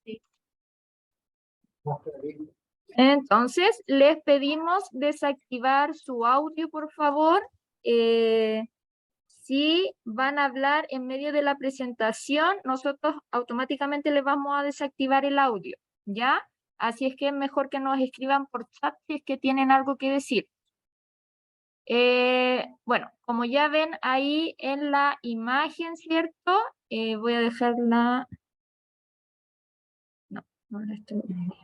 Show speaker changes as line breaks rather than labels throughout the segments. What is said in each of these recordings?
Sí. Entonces, les pedimos desactivar su audio, por favor. Si van a hablar en medio de la presentación, nosotros automáticamente les vamos a desactivar el audio, ¿ya? Así es que es mejor que nos escriban por chat si es que tienen algo que decir. Bueno, como ya ven ahí en la imagen, ¿cierto? Voy a dejarla... No, no la estoy viendo.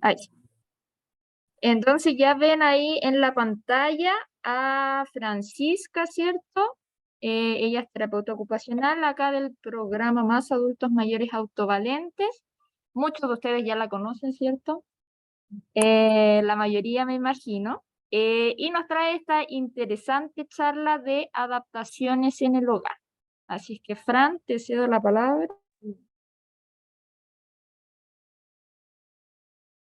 Ahí. Entonces ya ven ahí en la pantalla a Francisca, ¿cierto? Ella es terapeuta ocupacional acá del programa Más Adultos Mayores Autovalentes. Muchos de ustedes ya la conocen, ¿cierto? La mayoría me imagino. Y nos trae esta interesante charla de adaptaciones en el hogar. Así es que, Fran, te cedo la palabra.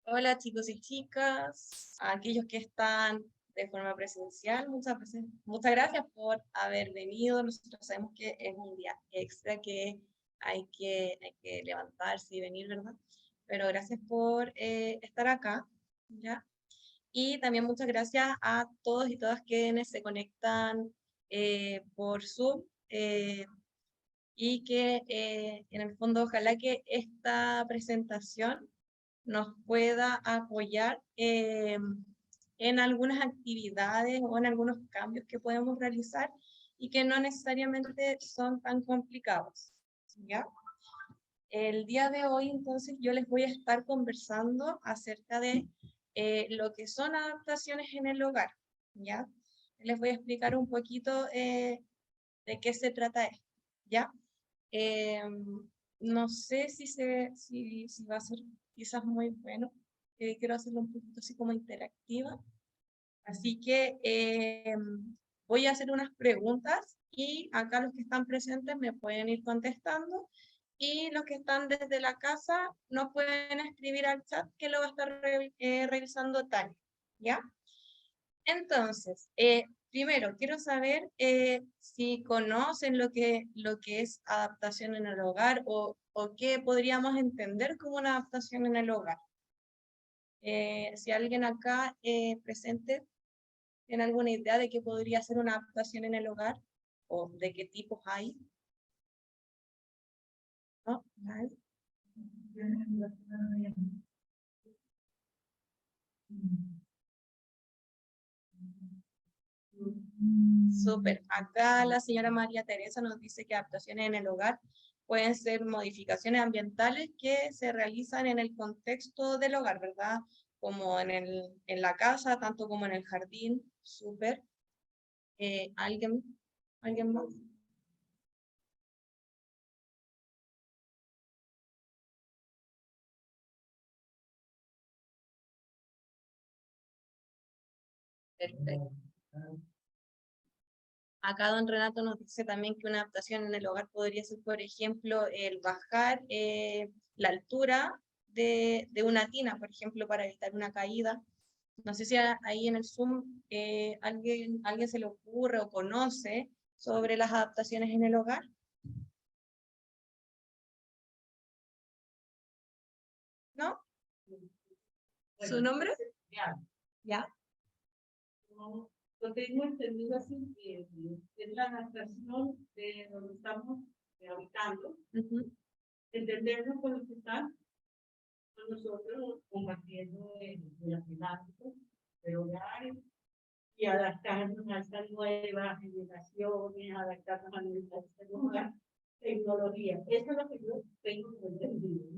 Hola chicos y chicas, a aquellos que están de forma presencial, muchas gracias por haber venido. Nosotros sabemos que es un día extra que hay que levantarse y venir, ¿verdad? Pero gracias por estar acá, ¿ya? Y también muchas gracias a todos y todas quienes se conectan por Zoom y que en el fondo ojalá que esta presentación nos pueda apoyar en algunas actividades o en algunos cambios que podemos realizar y que no necesariamente son tan complicados, ¿ya? El día de hoy, entonces, yo les voy a estar conversando acerca de lo que son adaptaciones en el hogar, ¿ya? Les voy a explicar un poquito de qué se trata esto, ¿ya? No sé si va a ser quizás muy bueno. Quiero hacerlo un poquito así como interactiva. Así que voy a hacer unas preguntas y acá los que están presentes me pueden ir contestando y los que están desde la casa nos pueden escribir al chat que lo va a estar revisando Tania, ¿ya? Entonces, primero, quiero saber si conocen lo que es adaptación en el hogar o qué podríamos entender como una adaptación en el hogar. Si alguien acá presente tiene alguna idea de qué podría ser una adaptación en el hogar o de qué tipos hay. ¿No? ¿Nadie? Súper. Acá la señora María Teresa nos dice que adaptaciones en el hogar pueden ser modificaciones ambientales que se realizan en el contexto del hogar, ¿verdad? Como en la casa, tanto como en el jardín. Súper. ¿Alguien más? Perfecto. Acá don Renato nos dice también que una adaptación en el hogar podría ser, por ejemplo, el bajar la altura de una tina, por ejemplo, para evitar una caída. No sé si ahí en el Zoom alguien se le ocurre o conoce sobre las adaptaciones en el hogar. ¿No? ¿Su nombre? ¿Ya?
Lo tengo entendido así, que es la adaptación de donde estamos habitando, entendernos con los que están con nosotros, compartiendo las temáticas del hogar y adaptarnos a estas nuevas generaciones, adaptarnos a esta nueva tecnología. Eso es lo que yo tengo entendido.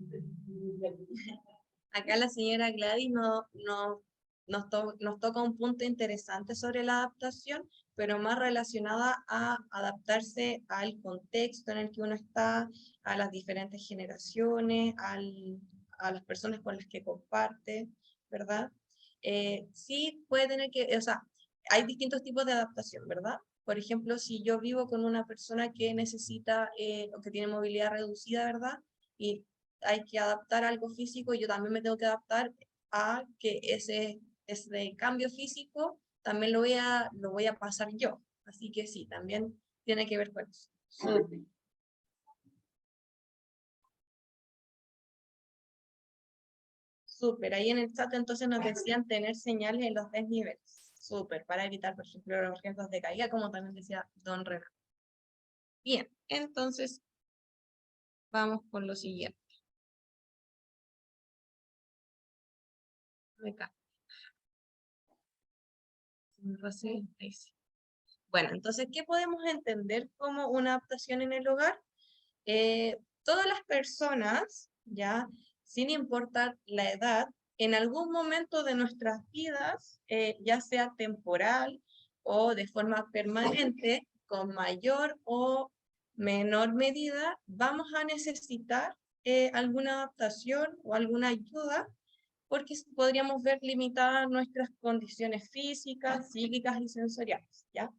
Acá la señora Gladys nos toca un punto interesante sobre la adaptación, pero más relacionada a adaptarse al contexto en el que uno está, a las diferentes generaciones, a las personas con las que comparte, ¿verdad? Sí puede tener que, o sea, hay distintos tipos de adaptación, ¿verdad? Por ejemplo, si yo vivo con una persona que necesita o que tiene movilidad reducida, ¿verdad? y hay que adaptar algo físico, yo también me tengo que adaptar a que ese cambio físico también lo voy a pasar yo. Así que sí, también tiene que ver con eso. Súper. Súper. Ahí en el chat entonces nos decían tener señales en los desniveles. Súper, para evitar, por ejemplo, los riesgos de caída, como también decía don Renato. Bien, entonces vamos con lo siguiente. Acá. Ahí sí. Bueno, entonces, ¿qué podemos entender como una adaptación en el hogar? Todas las personas, ya, sin importar la edad, en algún momento de nuestras vidas, ya sea temporal o de forma permanente, con mayor o menor medida, vamos a necesitar alguna adaptación o alguna ayuda, porque podríamos ver limitadas nuestras condiciones físicas, psíquicas y sensoriales, ¿ya?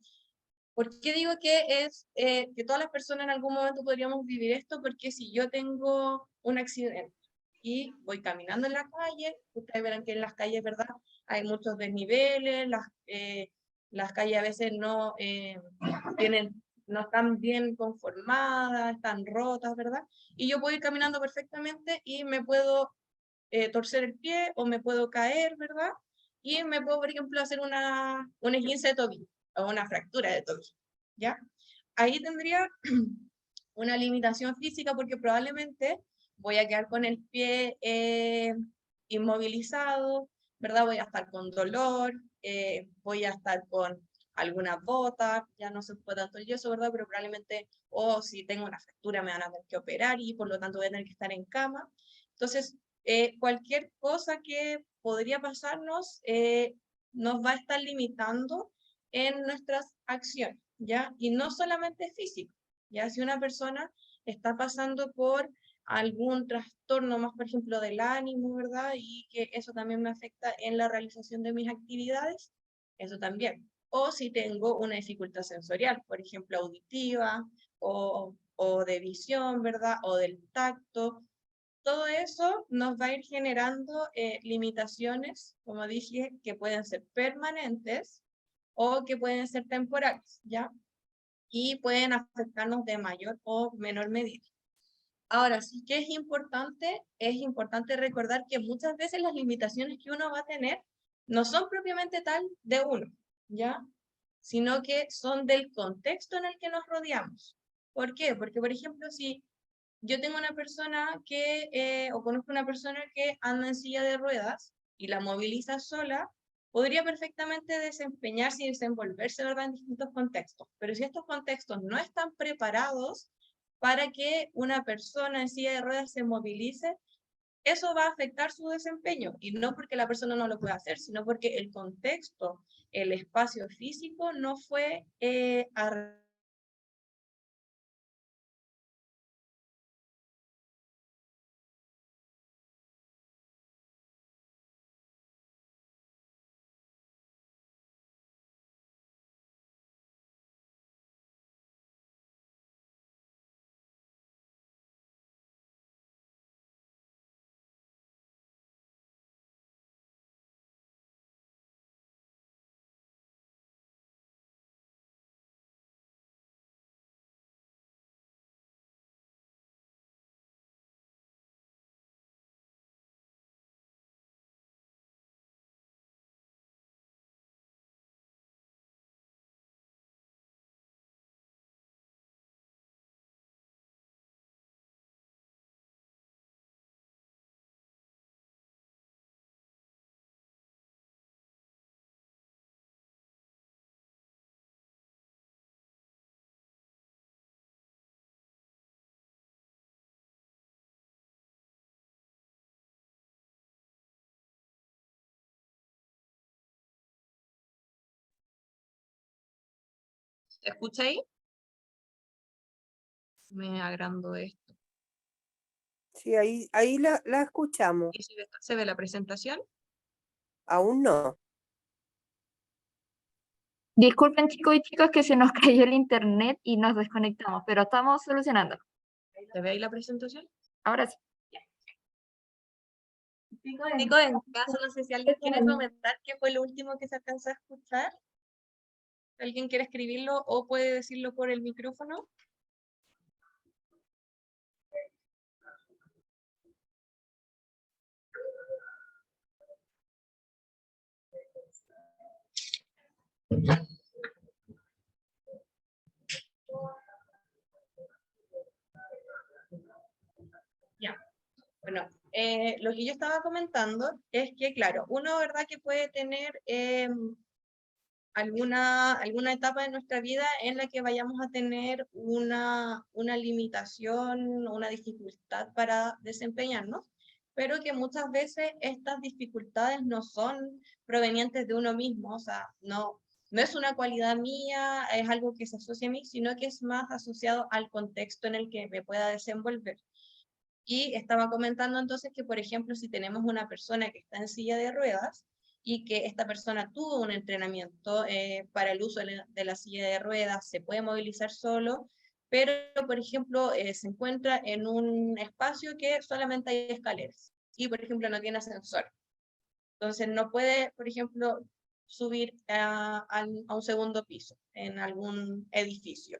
¿Por qué digo que es que todas las personas en algún momento podríamos vivir esto? Porque si yo tengo un accidente y voy caminando en la calle, ustedes verán que en las calles, ¿verdad? Hay muchos desniveles, las calles a veces no están bien conformadas, están rotas, ¿verdad? Y yo puedo ir caminando perfectamente y me puedo torcer el pie o me puedo caer, ¿verdad? Y me puedo, por ejemplo, hacer un esguince de tobillo o una fractura de tobillo, ¿ya? Ahí tendría una limitación física porque probablemente voy a quedar con el pie inmovilizado, ¿verdad? Voy a estar con dolor, voy a estar con alguna bota, ya no se puede tanto el yeso, ¿verdad? Pero probablemente, o si tengo una fractura me van a tener que operar y por lo tanto voy a tener que estar en cama. Entonces, cualquier cosa que podría pasarnos nos va a estar limitando en nuestras acciones, ¿ya? Y no solamente físico, ¿ya? Si una persona está pasando por algún trastorno más, por ejemplo, del ánimo, ¿verdad? Y que eso también me afecta en la realización de mis actividades, eso también. O si tengo una dificultad sensorial, por ejemplo, auditiva o de visión, ¿verdad? O del tacto. Todo eso nos va a ir generando limitaciones, como dije, que pueden ser permanentes o que pueden ser temporales, ¿ya? Y pueden afectarnos de mayor o menor medida. Ahora, sí que es importante recordar que muchas veces las limitaciones que uno va a tener no son propiamente tal de uno, ¿ya? Sino que son del contexto en el que nos rodeamos. ¿Por qué? Porque, por ejemplo, si yo tengo una persona o conozco una persona que anda en silla de ruedas y la moviliza sola, podría perfectamente desempeñarse y desenvolverse, ¿verdad?, en distintos contextos. Pero si estos contextos no están preparados para que una persona en silla de ruedas se movilice, eso va a afectar su desempeño, y no porque la persona no lo pueda hacer, sino porque el contexto, el espacio físico no fue ¿Se escucha ahí? Me agrando esto.
Sí, ahí la escuchamos.
¿Y si se ve la presentación?
Aún no.
Disculpen chicos y chicas que se nos cayó el internet y nos desconectamos, pero estamos solucionando.
¿Se ve ahí la presentación?
Ahora sí.
Chicos, en caso, no sé si alguien quiere comentar qué fue lo último que se alcanzó a escuchar. ¿Alguien quiere escribirlo o puede decirlo por el micrófono? Ya. Bueno, lo que yo estaba comentando es que, claro, uno, ¿verdad?, que puede tener alguna etapa de nuestra vida en la que vayamos a tener una limitación, una dificultad para desempeñarnos, pero que muchas veces estas dificultades no son provenientes de uno mismo, o sea, no es una cualidad mía, es algo que se asocia a mí, sino que es más asociado al contexto en el que me pueda desenvolver. Y estaba comentando entonces que, por ejemplo, si tenemos una persona que está en silla de ruedas y que esta persona tuvo un entrenamiento para el uso de la silla de ruedas, se puede movilizar solo, pero, por ejemplo, se encuentra en un espacio que solamente hay escaleras y, por ejemplo, no tiene ascensor. Entonces, no puede, por ejemplo, subir a un segundo piso en algún edificio.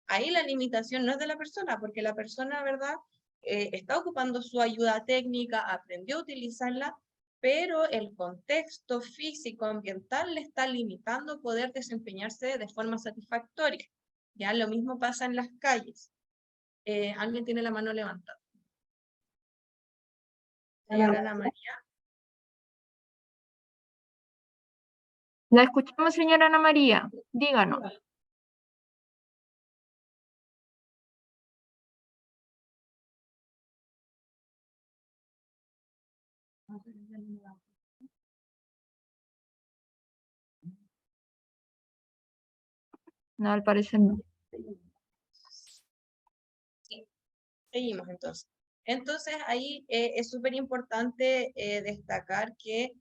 Ahí la limitación no es de la persona, porque la persona, ¿verdad?, está ocupando su ayuda técnica, aprendió a utilizarla, pero el contexto físico ambiental le está limitando poder desempeñarse de forma satisfactoria. Ya lo mismo pasa en las calles. ¿Alguien tiene la mano levantada? Señora Ana María.
La escuchamos, señora Ana María. Díganos. No, al parecer no.
Sí. Seguimos entonces. Entonces ahí es súper importante destacar que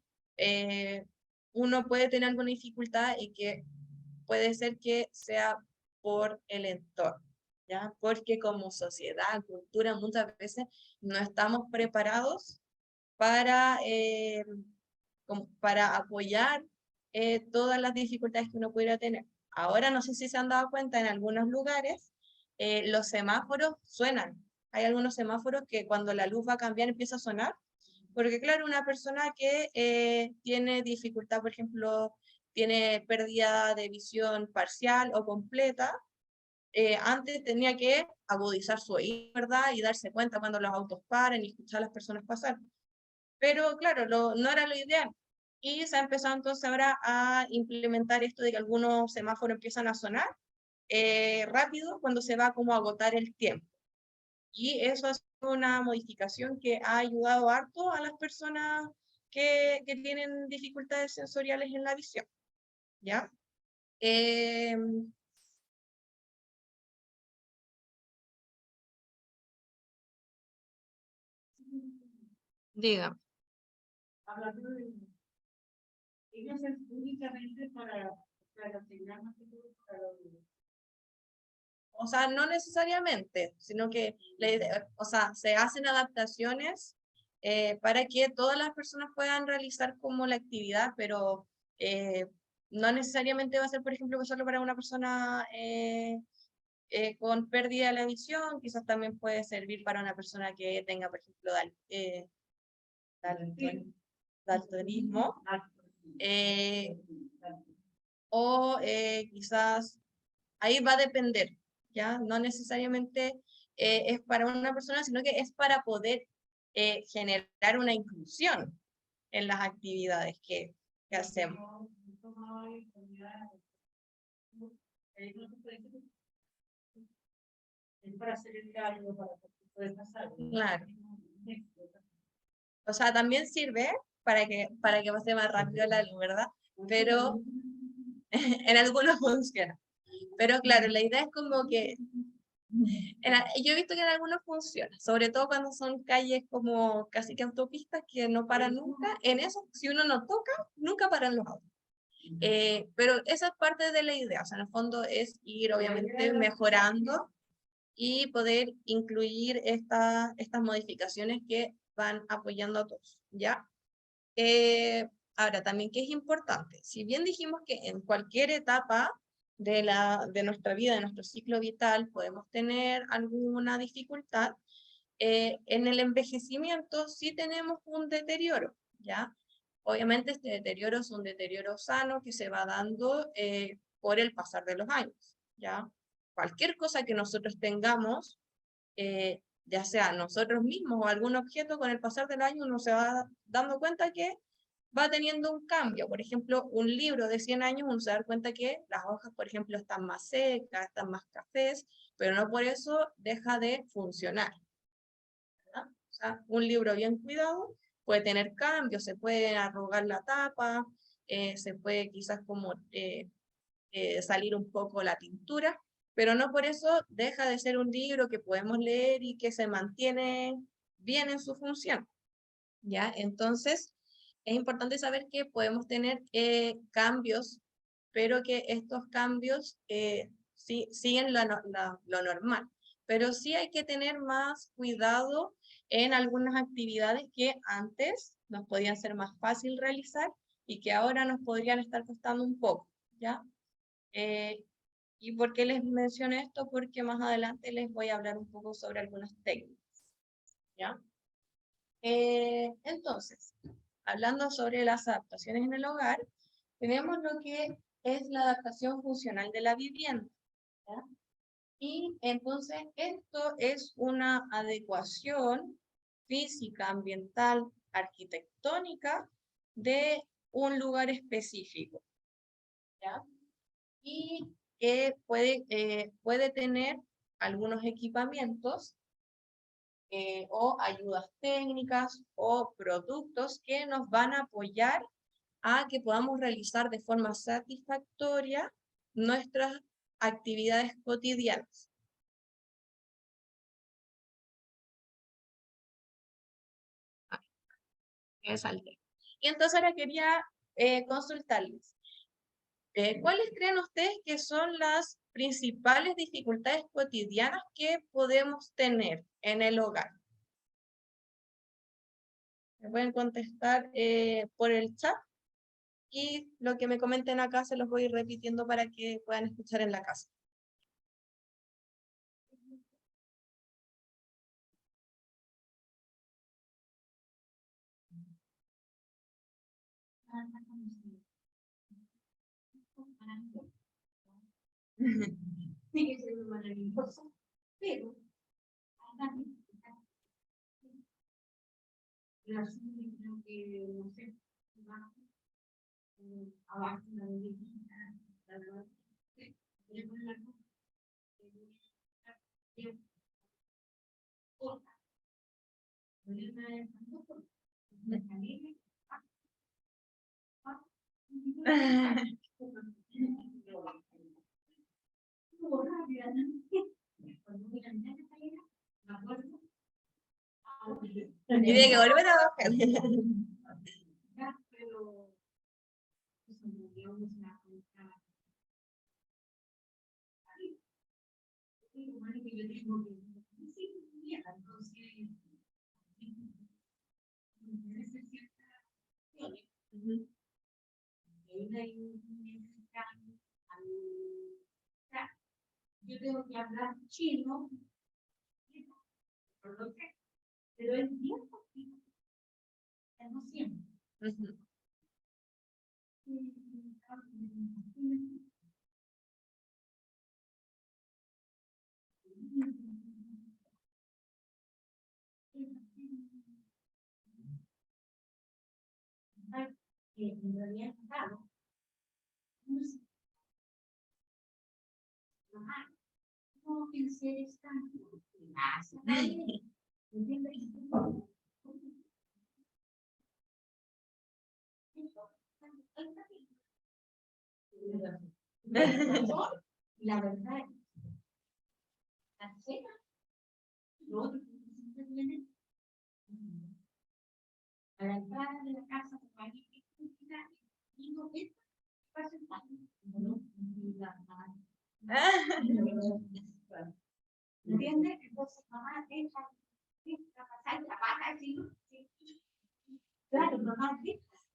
uno puede tener alguna dificultad y que puede ser que sea por el entorno, ¿ya? Porque como sociedad, cultura, muchas veces no estamos preparados para, para apoyar todas las dificultades que uno pudiera tener. Ahora no sé si se han dado cuenta, en algunos lugares los semáforos suenan. Hay algunos semáforos que cuando la luz va a cambiar empieza a sonar, porque claro, una persona que tiene dificultad, por ejemplo, tiene pérdida de visión parcial o completa, antes tenía que agudizar su oído, ¿verdad? Y darse cuenta cuando los autos paran y escuchar a las personas pasar. Pero claro, no era lo ideal. Y se ha empezado entonces ahora a implementar esto de que algunos semáforos empiezan a sonar rápido cuando se va como a agotar el tiempo. Y eso es una modificación que ha ayudado harto a las personas que tienen dificultades sensoriales en la visión. ¿Ya? Diga.
Hablando de ellos es únicamente para asignar más que para los...
O sea, no necesariamente, sino que o sea, se hacen adaptaciones para que todas las personas puedan realizar como la actividad, pero no necesariamente va a ser, por ejemplo, solo para una persona con pérdida de la visión, quizás también puede servir para una persona que tenga, por ejemplo, daltonismo, o quizás ahí va a depender, ¿ya? No necesariamente es para una persona, sino que es para poder generar una inclusión en las actividades que hacemos.
Para hacer el diálogo, para que puedas pasar.
Claro. O sea, también sirve para que pase más rápido la luz, ¿verdad? Pero en algunos funciona. Pero claro, la idea es como que yo he visto que en algunos funciona, sobre todo cuando son calles como casi que autopistas que no paran nunca. En eso, si uno no toca, nunca paran los autos. Pero esa es parte de la idea, o sea, en el fondo es ir obviamente mejorando y poder incluir estas modificaciones que van apoyando a todos, ¿ya? Ahora, también que es importante, si bien dijimos que en cualquier etapa de nuestra vida, de nuestro ciclo vital, podemos tener alguna dificultad, en el envejecimiento sí tenemos un deterioro, ¿ya? Obviamente este deterioro es un deterioro sano que se va dando por el pasar de los años, ¿ya? Cualquier cosa que nosotros tengamos, ya sea nosotros mismos o algún objeto, con el pasar del año uno se va dando cuenta que va teniendo un cambio. Por ejemplo, un libro de 100 años, uno se da cuenta que las hojas, por ejemplo, están más secas, están más cafés, pero no por eso deja de funcionar, ¿verdad? O sea, un libro bien cuidado puede tener cambios, se puede arrugar la tapa, se puede quizás como salir un poco la tintura, pero no por eso deja de ser un libro que podemos leer y que se mantiene bien en su función, ¿ya? Entonces, es importante saber que podemos tener cambios, pero que estos cambios siguen lo normal. Pero sí hay que tener más cuidado en algunas actividades que antes nos podían ser más fácil realizar y que ahora nos podrían estar costando un poco, ¿ya? ¿Y por qué les menciono esto? Porque más adelante les voy a hablar un poco sobre algunas técnicas, ¿ya? Entonces, hablando sobre las adaptaciones en el hogar, tenemos lo que es la adaptación funcional de la vivienda, ¿ya? Y entonces esto es una adecuación física, ambiental, arquitectónica de un lugar específico, ¿ya? Y que puede tener algunos equipamientos o ayudas técnicas o productos que nos van a apoyar a que podamos realizar de forma satisfactoria nuestras actividades cotidianas. Y entonces ahora quería consultarles. ¿Cuáles creen ustedes que son las principales dificultades cotidianas que podemos tener en el hogar? Me pueden contestar por el chat y lo que me comenten acá se los voy a ir repitiendo para que puedan escuchar en la casa.
Sigue siendo maravilloso, pero el asunto creo que, no sé, va abajo de la medicina, la verdad,
Y de que volver a bajar.
pero yo tengo que hablar chino, pero es bien poquito, no siempre. Que en realidad es raro. No pensé esta. La verdad, la cena, lo otro que siempre viene a la entrada de la casa de María y no es para sentar. ¿Entiendes? Entonces, mamá, deja pasar la pata así. Claro, mamá,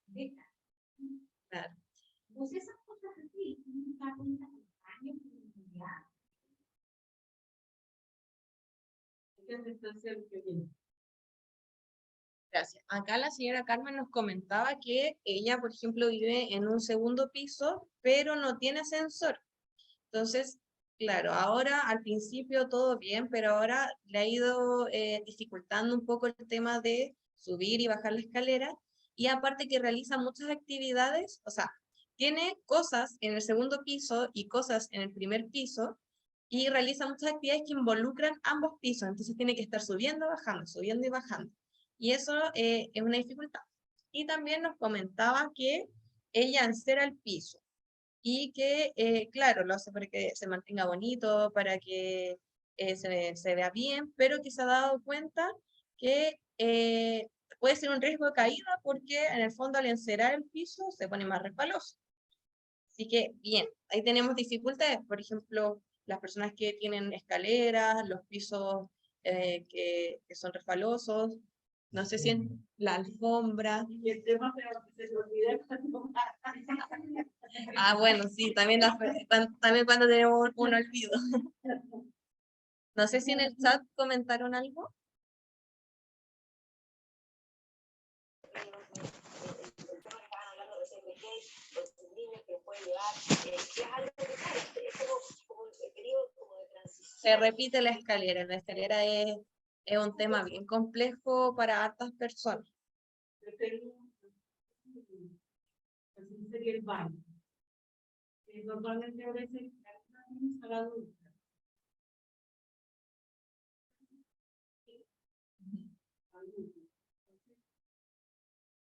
deja.
Claro.
Pues esas cosas así, nunca cuenta años ya.
Gracias. Acá la señora Carmen nos comentaba que ella, por ejemplo, vive en un segundo piso, pero no tiene ascensor. Entonces, claro, ahora al principio todo bien, pero ahora le ha ido dificultando un poco el tema de subir y bajar la escalera, y aparte que realiza muchas actividades, o sea, tiene cosas en el segundo piso y cosas en el primer piso, y realiza muchas actividades que involucran ambos pisos, entonces tiene que estar subiendo y bajando, y eso es una dificultad. Y también nos comentaba que ella encera el piso, y que, claro, lo hace para que se mantenga bonito, para que se vea bien, pero que se ha dado cuenta que puede ser un riesgo de caída porque en el fondo al encerar el piso se pone más resbaloso. Así que, bien, ahí tenemos dificultades, por ejemplo, las personas que tienen escaleras, los pisos que son resbalosos, no sé si en la alfombra.
Y el tema se le olvida cuando
Ah, bueno, sí, también, también cuando tenemos un olvido. No sé si en el chat comentaron algo. Se repite la escalera es un tema bien complejo para hartas personas.
Así sería el baño. Normalmente a veces a la adulta.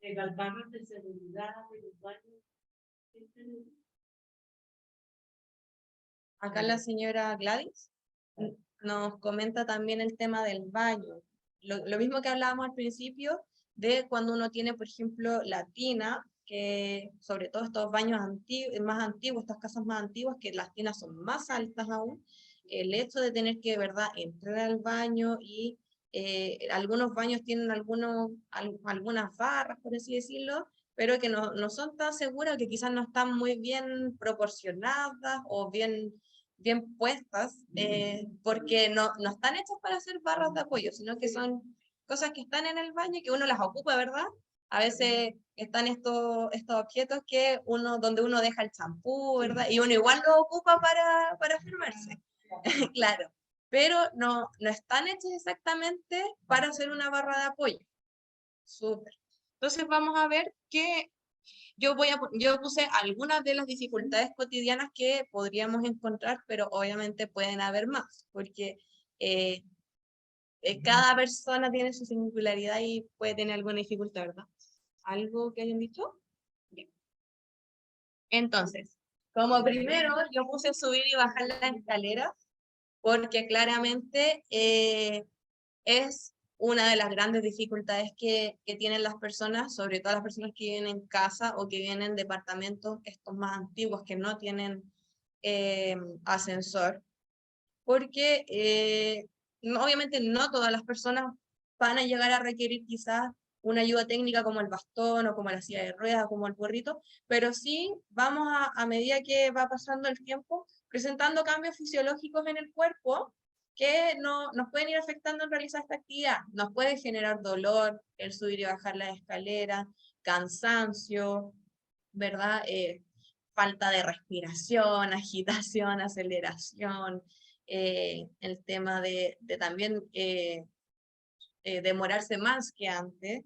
Las barras de seguridad de los baños.
Acá la señora Gladys nos comenta también el tema del baño. Lo mismo que hablábamos al principio de cuando uno tiene, por ejemplo, la tina, que sobre todo estos baños más antiguos, estas casas más antiguas, que las tinas son más altas aún, el hecho de tener que, ¿verdad?, entrar al baño y algunos baños tienen algunas barras, por así decirlo, pero que no son tan seguras, que quizás no están muy bien proporcionadas o bien puestas, porque no están hechas para hacer barras de apoyo, sino que son cosas que están en el baño y que uno las ocupa, ¿verdad? A veces están estos objetos donde uno deja el champú, ¿verdad? Y uno igual lo ocupa para firmarse, claro. Pero no están hechas exactamente para hacer una barra de apoyo. Súper. Entonces vamos a ver que yo puse algunas de las dificultades cotidianas que podríamos encontrar, pero obviamente pueden haber más, porque cada persona tiene su singularidad y puede tener alguna dificultad, ¿verdad? ¿Algo que hayan dicho? Bien. Entonces, como primero, yo puse subir y bajar las escaleras, porque claramente es una de las grandes dificultades que tienen las personas, sobre todo las personas que viven en casa o que viven en departamentos estos más antiguos que no tienen ascensor, porque obviamente no todas las personas van a llegar a requerir quizás una ayuda técnica como el bastón o como la silla de ruedas o como el burrito, pero sí vamos a medida que va pasando el tiempo presentando cambios fisiológicos en el cuerpo que nos pueden ir afectando en realizar esta actividad. Nos puede generar dolor, el subir y bajar las escaleras, cansancio, ¿verdad? Falta de respiración, agitación, aceleración, el tema de también demorarse más que antes.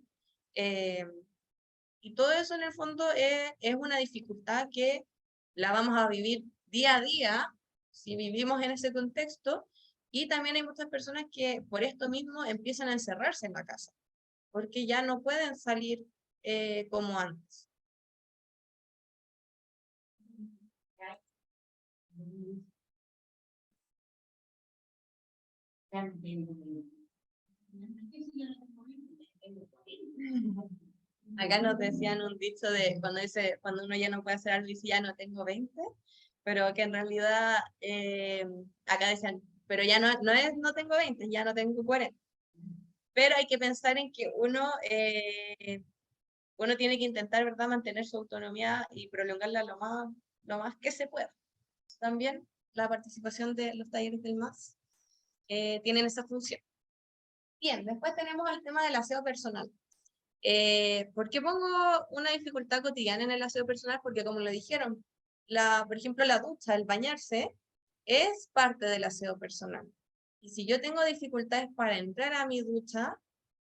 Y todo eso en el fondo es una dificultad que la vamos a vivir día a día si vivimos en ese contexto, y también hay muchas personas que por esto mismo empiezan a encerrarse en la casa, porque ya no pueden salir como antes. Acá nos decían un dicho de cuando uno ya no puede hacer algo y dice ya no tengo 20, pero que en realidad acá decían pero ya no tengo 20, ya no tengo 40. Pero hay que pensar en que uno tiene que intentar, ¿verdad?, mantener su autonomía y prolongarla lo más que se pueda. También la participación de los talleres del MAS tienen esa función. Bien, después tenemos el tema del aseo personal. ¿Por qué pongo una dificultad cotidiana en el aseo personal? Porque como lo dijeron, por ejemplo, la ducha, el bañarse, es parte del aseo personal. Y si yo tengo dificultades para entrar a mi ducha,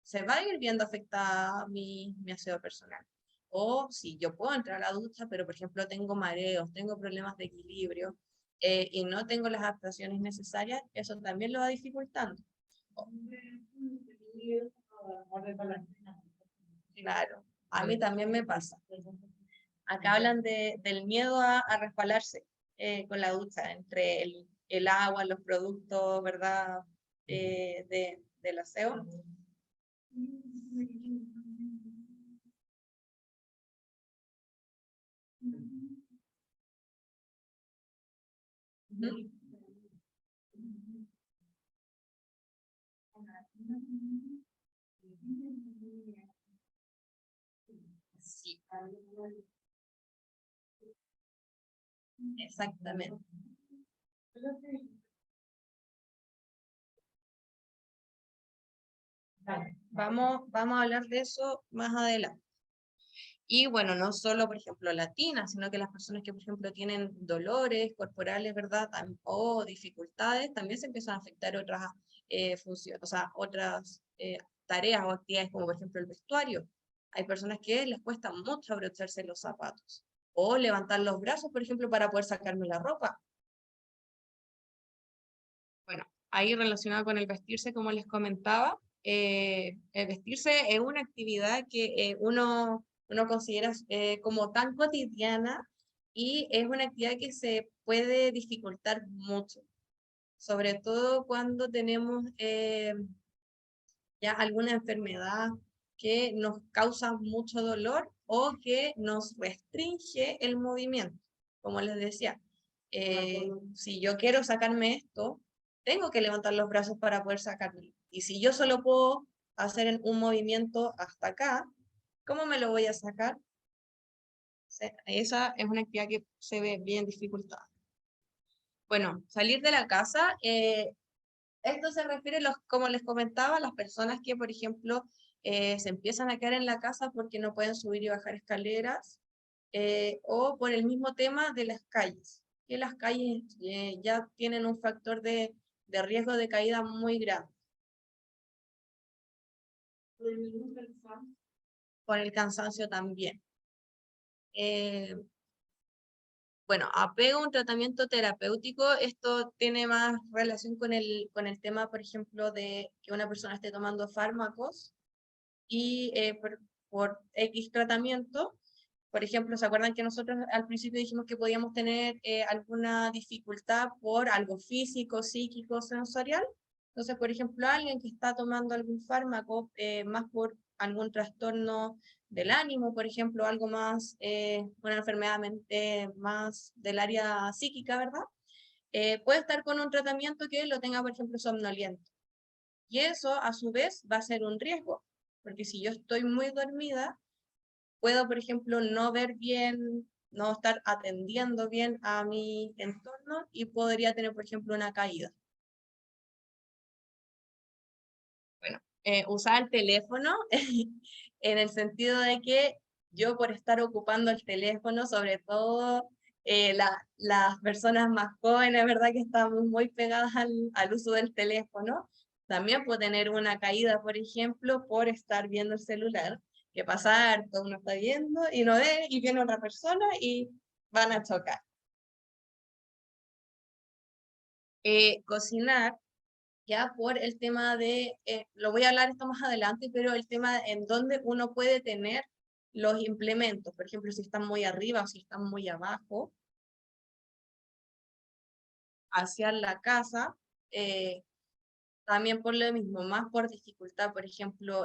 se va a ir viendo afectada mi aseo personal. O si yo puedo entrar a la ducha, pero por ejemplo tengo mareos, tengo problemas de equilibrio y no tengo las adaptaciones necesarias, eso también lo va dificultando. Claro, a mí también me pasa. Acá hablan del miedo a resbalarse con la ducha, entre el agua, los productos, ¿verdad?, del aseo. Ujú. Sí, exactamente. Vamos a hablar de eso más adelante. Y bueno, no solo, por ejemplo, latinas, sino que las personas que, por ejemplo, tienen dolores corporales, ¿verdad?, o dificultades, también se empiezan a afectar otras funciones, o sea, otras tareas o actividades, como por ejemplo el vestuario. Hay personas que les cuesta mucho abrocharse los zapatos, o levantar los brazos, por ejemplo, para poder sacarme la ropa. Bueno, ahí relacionado con el vestirse, como les comentaba, el vestirse es una actividad que uno considera como tan cotidiana y es una actividad que se puede dificultar mucho, sobre todo cuando tenemos ya alguna enfermedad que nos causa mucho dolor o que nos restringe el movimiento. Como les decía, si yo quiero sacarme esto, tengo que levantar los brazos para poder sacarme. Y si yo solo puedo hacer un movimiento hasta acá, ¿cómo me lo voy a sacar? Esa es una actividad que se ve bien dificultada. Bueno, salir de la casa, esto se refiere, como les comentaba, a las personas que, por ejemplo, se empiezan a quedar en la casa porque no pueden subir y bajar escaleras, o por el mismo tema de las calles, que las calles ya tienen un factor de riesgo de caída muy grande. Por el cansancio también. Bueno, apego a un tratamiento terapéutico, esto tiene más relación con el tema, por ejemplo, de que una persona esté tomando fármacos y por X tratamiento. Por ejemplo, ¿se acuerdan que nosotros al principio dijimos que podíamos tener alguna dificultad por algo físico, psíquico, sensorial? Entonces, por ejemplo, alguien que está tomando algún fármaco más por algún trastorno del ánimo, por ejemplo, algo más, una enfermedad más del área psíquica, ¿verdad? Puede estar con un tratamiento que lo tenga, por ejemplo, somnoliento. Y eso, a su vez, va a ser un riesgo, porque si yo estoy muy dormida, puedo, por ejemplo, no ver bien, no estar atendiendo bien a mi entorno y podría tener, por ejemplo, una caída. Bueno, usar el teléfono en el sentido de que yo por estar ocupando el teléfono, sobre todo las personas más jóvenes, ¿verdad?, que estamos muy pegadas al uso del teléfono, también puedo tener una caída, por ejemplo, por estar viendo el celular, que pasa harto, uno está viendo y no ve, y viene otra persona y van a chocar. Cocinar, ya por el tema de, lo voy a hablar esto más adelante, pero el tema en donde uno puede tener los implementos, por ejemplo, si están muy arriba o si están muy abajo, hacia la casa, también por lo mismo, más por dificultad, por ejemplo,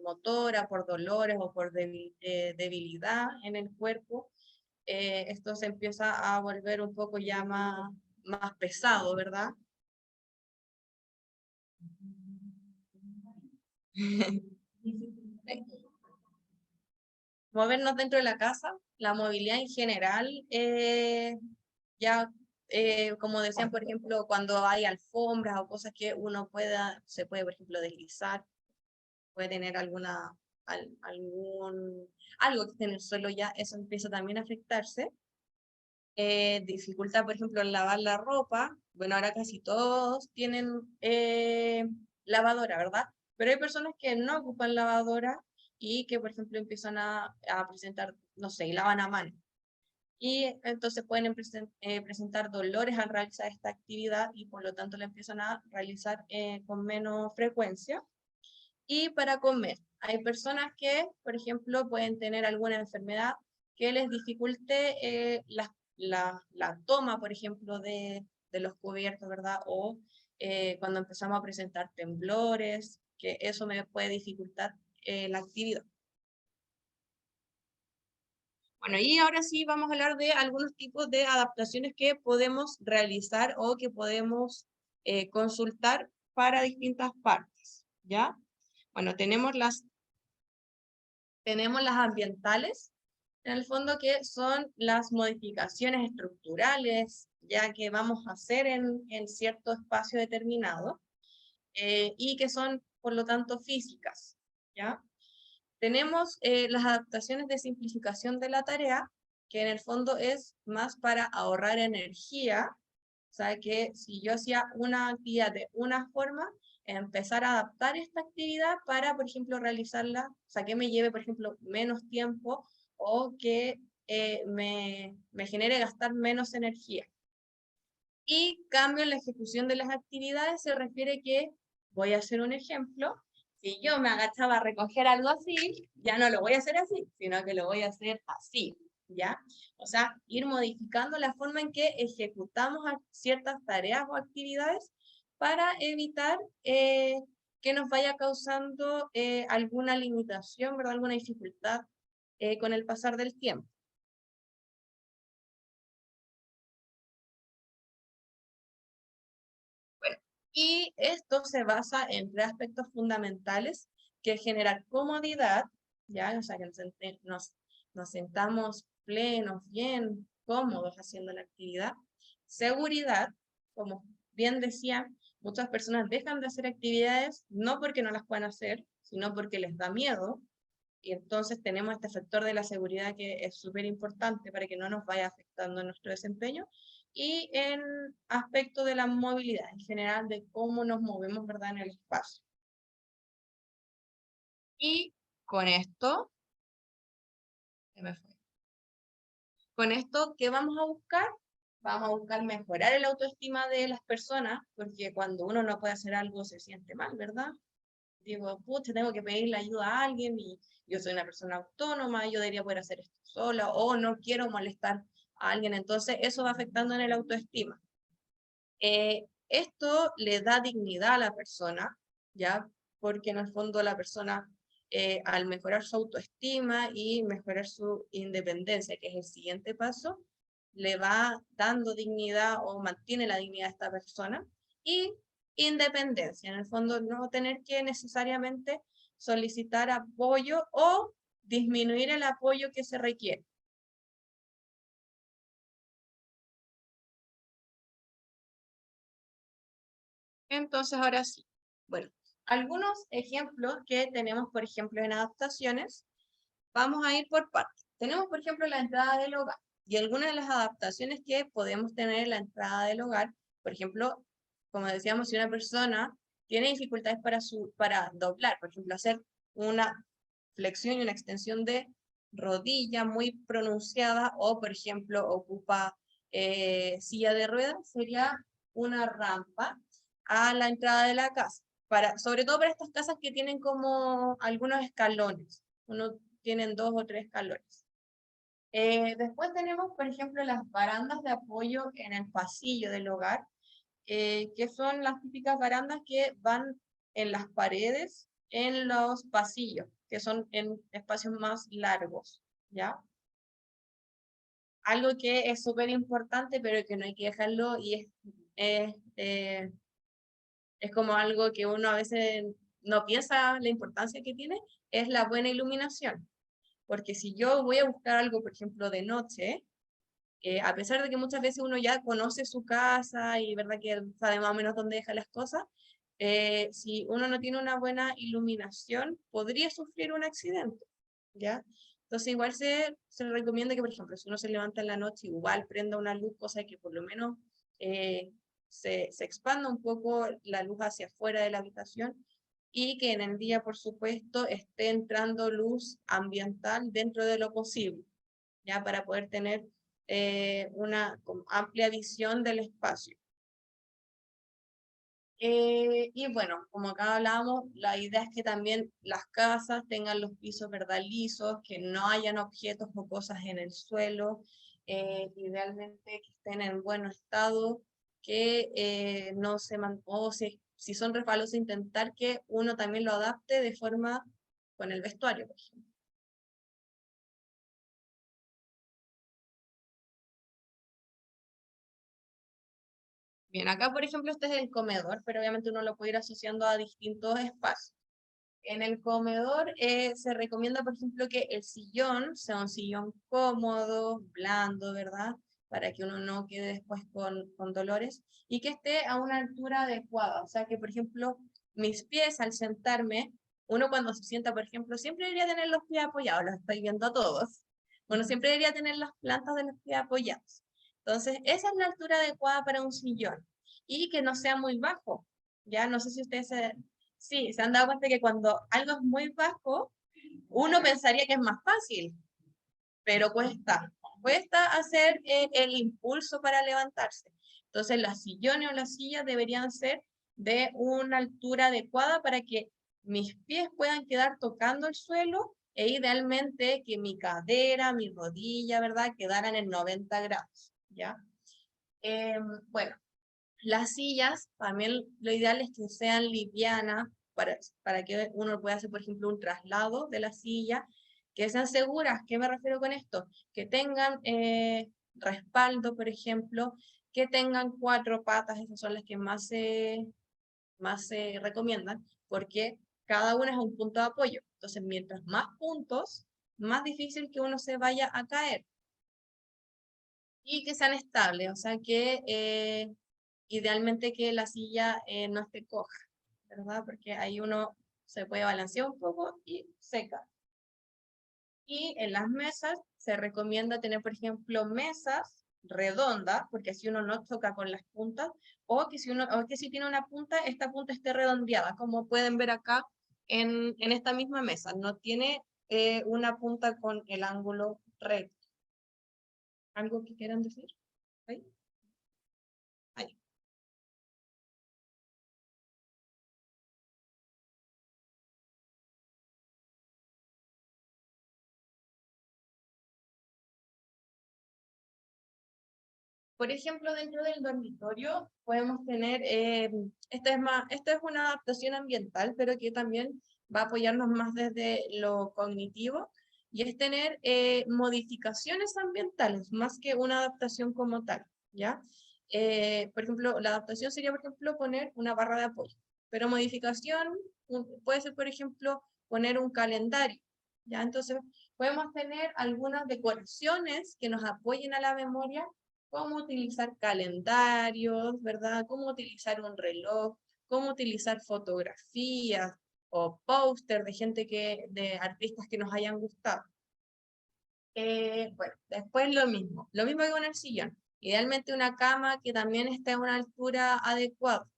motora, por dolores o por debilidad en el cuerpo, esto se empieza a volver un poco ya más pesado, ¿verdad? Movernos dentro de la casa, la movilidad en general, ya, como decían, por ejemplo, cuando hay alfombras o cosas que uno se puede, por ejemplo, deslizar, puede tener algo que esté en el suelo ya, eso empieza también a afectarse. Dificultad, por ejemplo, en lavar la ropa. Bueno, ahora casi todos tienen lavadora, ¿verdad? Pero hay personas que no ocupan lavadora y que, por ejemplo, empiezan a presentar, no sé, y lavan a mano. Y entonces pueden presentar dolores al realizar esta actividad y por lo tanto la empiezan a realizar con menos frecuencia. Y para comer, hay personas que, por ejemplo, pueden tener alguna enfermedad que les dificulte la toma, por ejemplo, de los cubiertos, ¿verdad? O cuando empezamos a presentar temblores, que eso me puede dificultar la actividad. Bueno, y ahora sí vamos a hablar de algunos tipos de adaptaciones que podemos realizar o que podemos consultar para distintas partes, ¿ya? Bueno, tenemos las ambientales, en el fondo que son las modificaciones estructurales, ya que vamos a hacer en cierto espacio determinado, y que son, por lo tanto, físicas, ¿ya? Tenemos las adaptaciones de simplificación de la tarea, que en el fondo es más para ahorrar energía, o sea que si yo hacía una actividad de una forma, empezar a adaptar esta actividad para, por ejemplo, realizarla, o sea, que me lleve, por ejemplo, menos tiempo o que me genere gastar menos energía. Y cambio en la ejecución de las actividades se refiere que, voy a hacer un ejemplo, si yo me agachaba a recoger algo así, ya no lo voy a hacer así, sino que lo voy a hacer así, ¿ya? O sea, ir modificando la forma en que ejecutamos ciertas tareas o actividades para evitar que nos vaya causando alguna limitación, ¿verdad? Alguna dificultad con el pasar del tiempo. Y esto se basa en tres aspectos fundamentales, que es generar comodidad, ¿ya? O sea, que nos sentamos plenos, bien cómodos haciendo la actividad. Seguridad, como bien decía, muchas personas dejan de hacer actividades no porque no las puedan hacer, sino porque les da miedo. Y entonces tenemos este factor de la seguridad que es súper importante para que no nos vaya afectando nuestro desempeño. Y en aspecto de la movilidad, en general, de cómo nos movemos, ¿verdad?, en el espacio. Y con esto, se me fue. Con esto, ¿qué vamos a buscar? Vamos a buscar mejorar el autoestima de las personas, porque cuando uno no puede hacer algo se siente mal, ¿verdad? Digo, pucha, tengo que pedirle ayuda a alguien y yo soy una persona autónoma, yo debería poder hacer esto sola, o no quiero molestar a alguien, entonces eso va afectando en el autoestima. Esto le da dignidad a la persona, ¿ya? Porque en el fondo la persona, al mejorar su autoestima y mejorar su independencia, que es el siguiente paso, le va dando dignidad o mantiene la dignidad de esta persona, y independencia, en el fondo no tener que necesariamente solicitar apoyo o disminuir el apoyo que se requiere. Entonces, ahora sí. Bueno, algunos ejemplos que tenemos, por ejemplo, en adaptaciones, vamos a ir por partes. Tenemos, por ejemplo, la entrada del hogar. Y algunas de las adaptaciones que podemos tener en la entrada del hogar, por ejemplo, como decíamos, si una persona tiene dificultades para doblar, por ejemplo, hacer una flexión y una extensión de rodilla muy pronunciada, o por ejemplo, ocupa silla de ruedas, sería una rampa a la entrada de la casa, sobre todo para estas casas que tienen como algunos escalones, tienen 2 o 3 escalones. Después tenemos, por ejemplo, las barandas de apoyo en el pasillo del hogar, que son las típicas barandas que van en las paredes, en los pasillos, que son en espacios más largos, ¿ya? Algo que es súper importante, pero que no hay que dejarlo, y es como algo que uno a veces no piensa la importancia que tiene, es la buena iluminación. Porque si yo voy a buscar algo, por ejemplo, de noche, a pesar de que muchas veces uno ya conoce su casa y verdad que sabe más o menos dónde deja las cosas, si uno no tiene una buena iluminación, podría sufrir un accidente, ¿ya? Entonces igual se recomienda que, por ejemplo, si uno se levanta en la noche, igual prenda una luz, cosa que por lo menos se expanda un poco la luz hacia afuera de la habitación y que en el día, por supuesto, esté entrando luz ambiental dentro de lo posible, ¿ya? Para poder tener una amplia visión del espacio. Y bueno, como acá hablábamos, la idea es que también las casas tengan los pisos, ¿verdad?, lisos, que no hayan objetos o cosas en el suelo, idealmente que estén en buen estado, que no se o si son resbalosos, intentar que uno también lo adapte de forma con el vestuario, por ejemplo. Bien, acá por ejemplo este es el comedor, pero obviamente uno lo puede ir asociando a distintos espacios. En el comedor se recomienda, por ejemplo, que el sillón sea un sillón cómodo, blando, ¿verdad? Para que uno no quede después con dolores y que esté a una altura adecuada. O sea, que, por ejemplo, mis pies al sentarme, uno cuando se sienta, por ejemplo, siempre debería tener los pies apoyados, los estoy viendo a todos. Bueno, siempre debería tener las plantas de los pies apoyados. Entonces, esa es la altura adecuada para un sillón y que no sea muy bajo. Ya no sé si ustedes sí, se han dado cuenta que cuando algo es muy bajo, uno pensaría que es más fácil, pero cuesta hacer el impulso para levantarse. Entonces, los sillones o las sillas deberían ser de una altura adecuada para que mis pies puedan quedar tocando el suelo e idealmente que mi cadera, mi rodilla, ¿verdad?, quedaran en 90 grados, ¿ya? Bueno, las sillas, también lo ideal es que sean livianas para que uno pueda hacer, por ejemplo, un traslado de la silla, que sean seguras. ¿Qué me refiero con esto? Que tengan respaldo, por ejemplo, que tengan 4 patas, esas son las que más se recomiendan, porque cada una es un punto de apoyo. Entonces, mientras más puntos, más difícil que uno se vaya a caer. Y que sean estables, o sea que idealmente que la silla no esté coja, ¿verdad? Porque ahí uno se puede balancear un poco y se cae. Y en las mesas se recomienda tener, por ejemplo, mesas redondas, porque así uno no toca con las puntas, o que si tiene una punta, esta punta esté redondeada, como pueden ver acá en esta misma mesa. No tiene una punta con el ángulo recto. ¿Algo que quieran decir? ¿Ahí? Ahí. Por ejemplo, dentro del dormitorio podemos tener, esta es una adaptación ambiental, pero que también va a apoyarnos más desde lo cognitivo, y es tener modificaciones ambientales, más que una adaptación como tal, ¿ya? Por ejemplo, la adaptación sería, por ejemplo, poner una barra de apoyo, pero modificación puede ser, por ejemplo, poner un calendario, ¿ya? Entonces, podemos tener algunas decoraciones que nos apoyen a la memoria, cómo utilizar calendarios, ¿verdad? Cómo utilizar un reloj, cómo utilizar fotografías o póster de de artistas que nos hayan gustado. Bueno, después lo mismo que con el sillón. Idealmente una cama que también esté a una altura adecuada.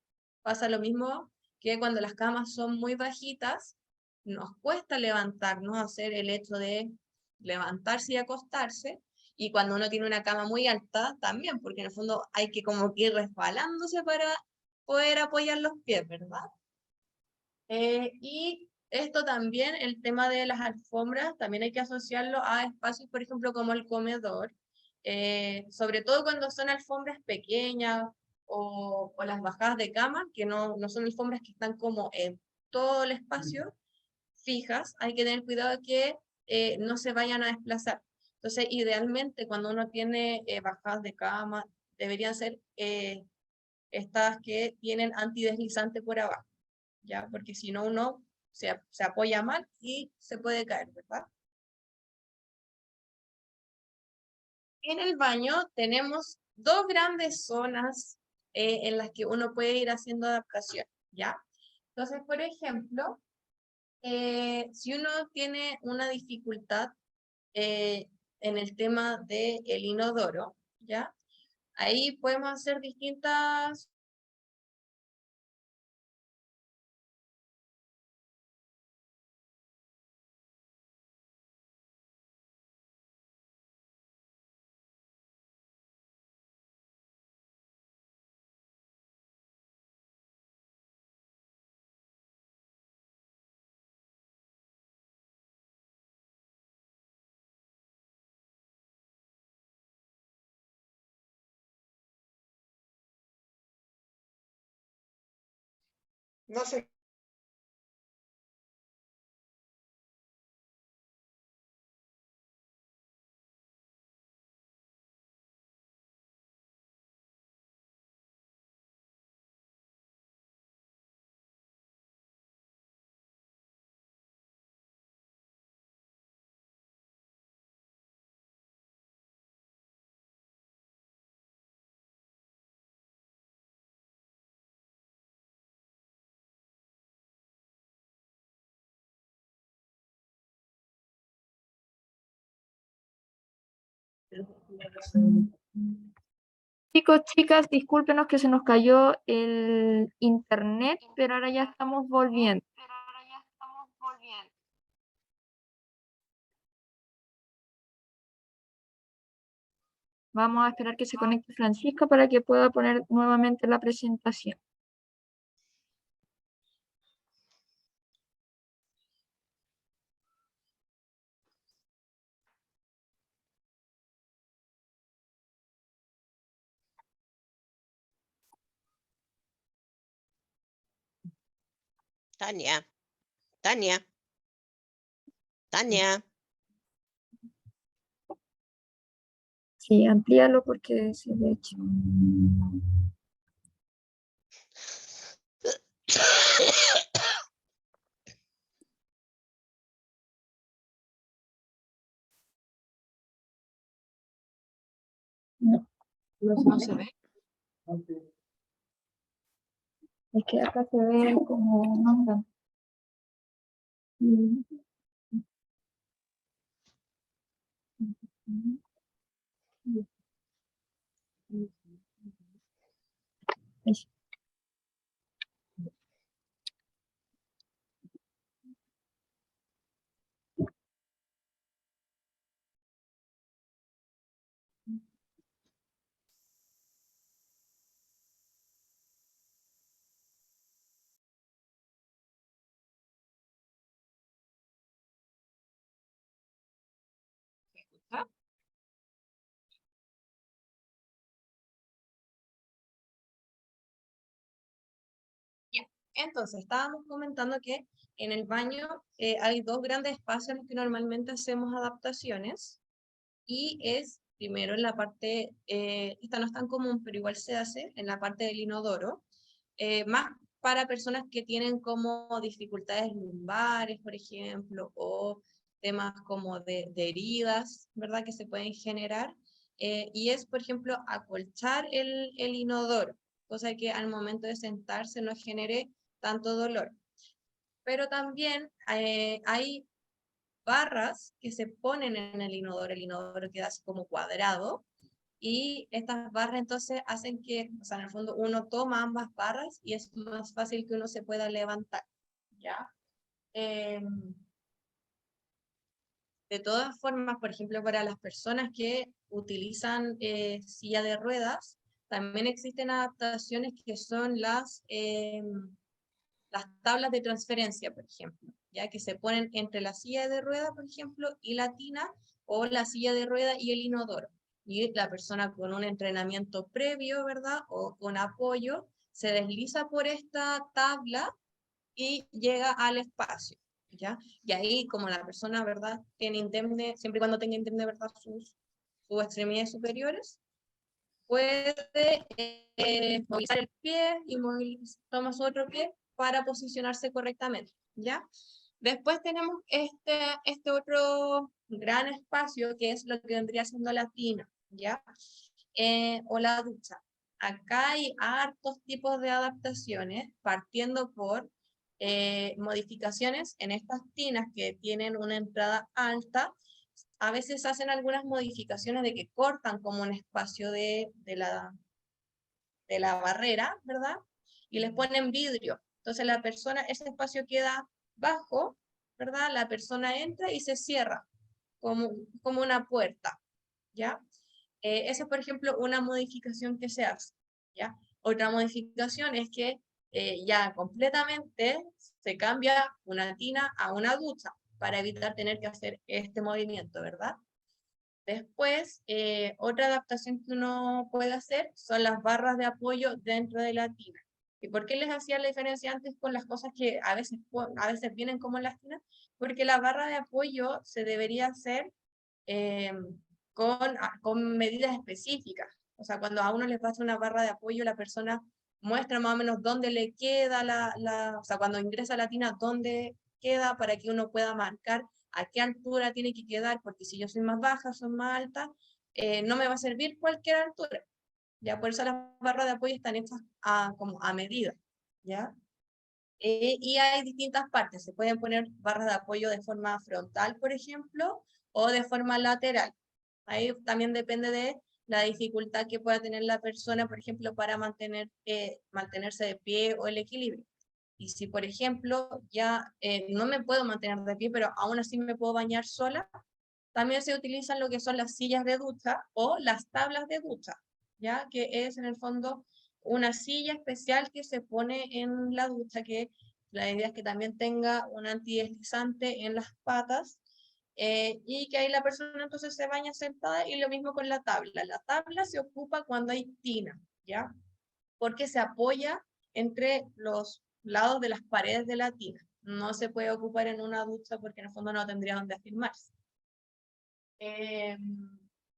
Pasa lo mismo que cuando las camas son muy bajitas, nos cuesta levantarnos, hacer el hecho de levantarse y acostarse, y cuando uno tiene una cama muy alta, también, porque en el fondo hay que como que ir resbalándose para poder apoyar los pies, ¿verdad? Y esto también, el tema de las alfombras, también hay que asociarlo a espacios, por ejemplo, como el comedor, sobre todo cuando son alfombras pequeñas o las bajadas de cama, que no son alfombras que están como en todo el espacio, fijas, hay que tener cuidado de que no se vayan a desplazar. Entonces, idealmente, cuando uno tiene bajadas de cama, deberían ser estas que tienen antideslizante por abajo. ya, porque si no uno se apoya mal y se puede caer, ¿verdad? En el baño tenemos dos grandes zonas en las que uno puede ir haciendo adaptación, ¿ya? Entonces, por ejemplo, si uno tiene una dificultad en el tema del inodoro, ¿ya? Ahí podemos hacer distintas... No sé.
Chicos, chicas, discúlpenos que se nos cayó el internet, pero ahora ya estamos volviendo. Vamos a esperar que se conecte Francisca para que pueda poner nuevamente la presentación.
Tania, Tania, Tania.
Sí, amplíalo porque se ve hecho. No,
No se ve.
es que acá se ve como manga. Ahí.
¿Ah? Ya. Entonces, estábamos comentando que en el baño hay dos grandes espacios en los que normalmente hacemos adaptaciones y es primero en la parte, esta no es tan común, pero igual se hace en la parte del inodoro, más para personas que tienen como dificultades lumbares, por ejemplo, o temas como de heridas, ¿verdad? Que se pueden generar. Y es, por ejemplo, acolchar el inodoro, cosa que al momento de sentarse no genere tanto dolor. Pero también hay barras que se ponen en el inodoro queda así como cuadrado, y estas barras entonces hacen que, o sea, en el fondo uno toma ambas barras y es más fácil que uno se pueda levantar, ¿ya? De todas formas, por ejemplo, para las personas que utilizan silla de ruedas, también existen adaptaciones que son las tablas de transferencia, por ejemplo, ya que se ponen entre la silla de ruedas, por ejemplo, y la tina, o la silla de ruedas y el inodoro. Y la persona con un entrenamiento previo, ¿verdad? O con apoyo, se desliza por esta tabla y llega al espacio, ¿ya? Y ahí, como la persona, ¿verdad? Tiene indemne, siempre y cuando tenga indemne, ¿verdad? Sus extremidades superiores, puede movilizar el pie y toma su otro pie para posicionarse correctamente, ¿ya? Después tenemos este otro gran espacio que es lo que vendría siendo la tina, ¿ya? O la ducha. Acá hay hartos tipos de adaptaciones, partiendo por modificaciones en estas tinas que tienen una entrada alta. A veces hacen algunas modificaciones de que cortan como un espacio de la barrera, ¿verdad? Y les ponen vidrio. Entonces la persona, ese espacio queda bajo, ¿verdad? La persona entra y se cierra como una puerta, ¿ya? Esa es, por ejemplo, una modificación que se hace, ¿ya? Otra modificación es que ya completamente se cambia una tina a una ducha para evitar tener que hacer este movimiento, ¿verdad? Después, otra adaptación que uno puede hacer son las barras de apoyo dentro de la tina. ¿Y por qué les hacía la diferencia antes con las cosas que a veces vienen como en las tinas? Porque la barra de apoyo se debería hacer con medidas específicas. O sea, cuando a uno le pasa una barra de apoyo, la persona muestra más o menos dónde le queda o sea, cuando ingresa a la tina, dónde queda para que uno pueda marcar a qué altura tiene que quedar, porque si yo soy más baja, soy más alta, no me va a servir cualquier altura. Ya por eso las barras de apoyo están hechas como a medida, ¿ya? Y hay distintas partes, se pueden poner barras de apoyo de forma frontal, por ejemplo, o de forma lateral. Ahí también depende de la dificultad que pueda tener la persona, por ejemplo, para mantenerse de pie o el equilibrio. Y si, por ejemplo, ya no me puedo mantener de pie, pero aún así me puedo bañar sola, también se utilizan lo que son las sillas de ducha o las tablas de ducha, ¿ya? Que es en el fondo una silla especial que se pone en la ducha, que la idea es que también tenga un antideslizante en las patas, y que ahí la persona entonces se baña sentada, y lo mismo con la tabla. La tabla se ocupa cuando hay tina, ¿ya? Porque se apoya entre los lados de las paredes de la tina. No se puede ocupar en una ducha porque en el fondo no tendría donde afirmarse.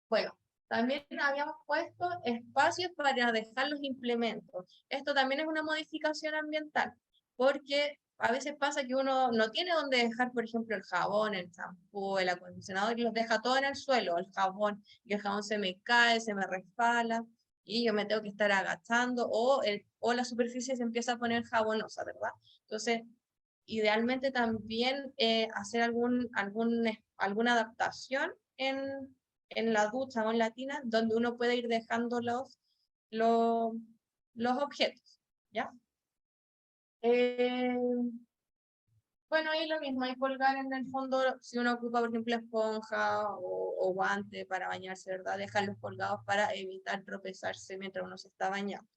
Bueno, también habíamos puesto espacios para dejar los implementos. Esto también es una modificación ambiental, porque a veces pasa que uno no tiene donde dejar, por ejemplo, el jabón, el champú, el acondicionador, y los deja todo en el suelo, el jabón, y el jabón se me cae, se me resbala, y yo me tengo que estar agachando, o la superficie se empieza a poner jabonosa, ¿verdad? Entonces, idealmente también hacer alguna adaptación en la ducha o en la tina, donde uno puede ir dejando los objetos, ¿ya? Bueno, ahí lo mismo, hay colgar en el fondo, si uno ocupa, por ejemplo, esponja o guante para bañarse, ¿verdad? Dejarlos colgados para evitar tropezarse mientras uno se está bañando.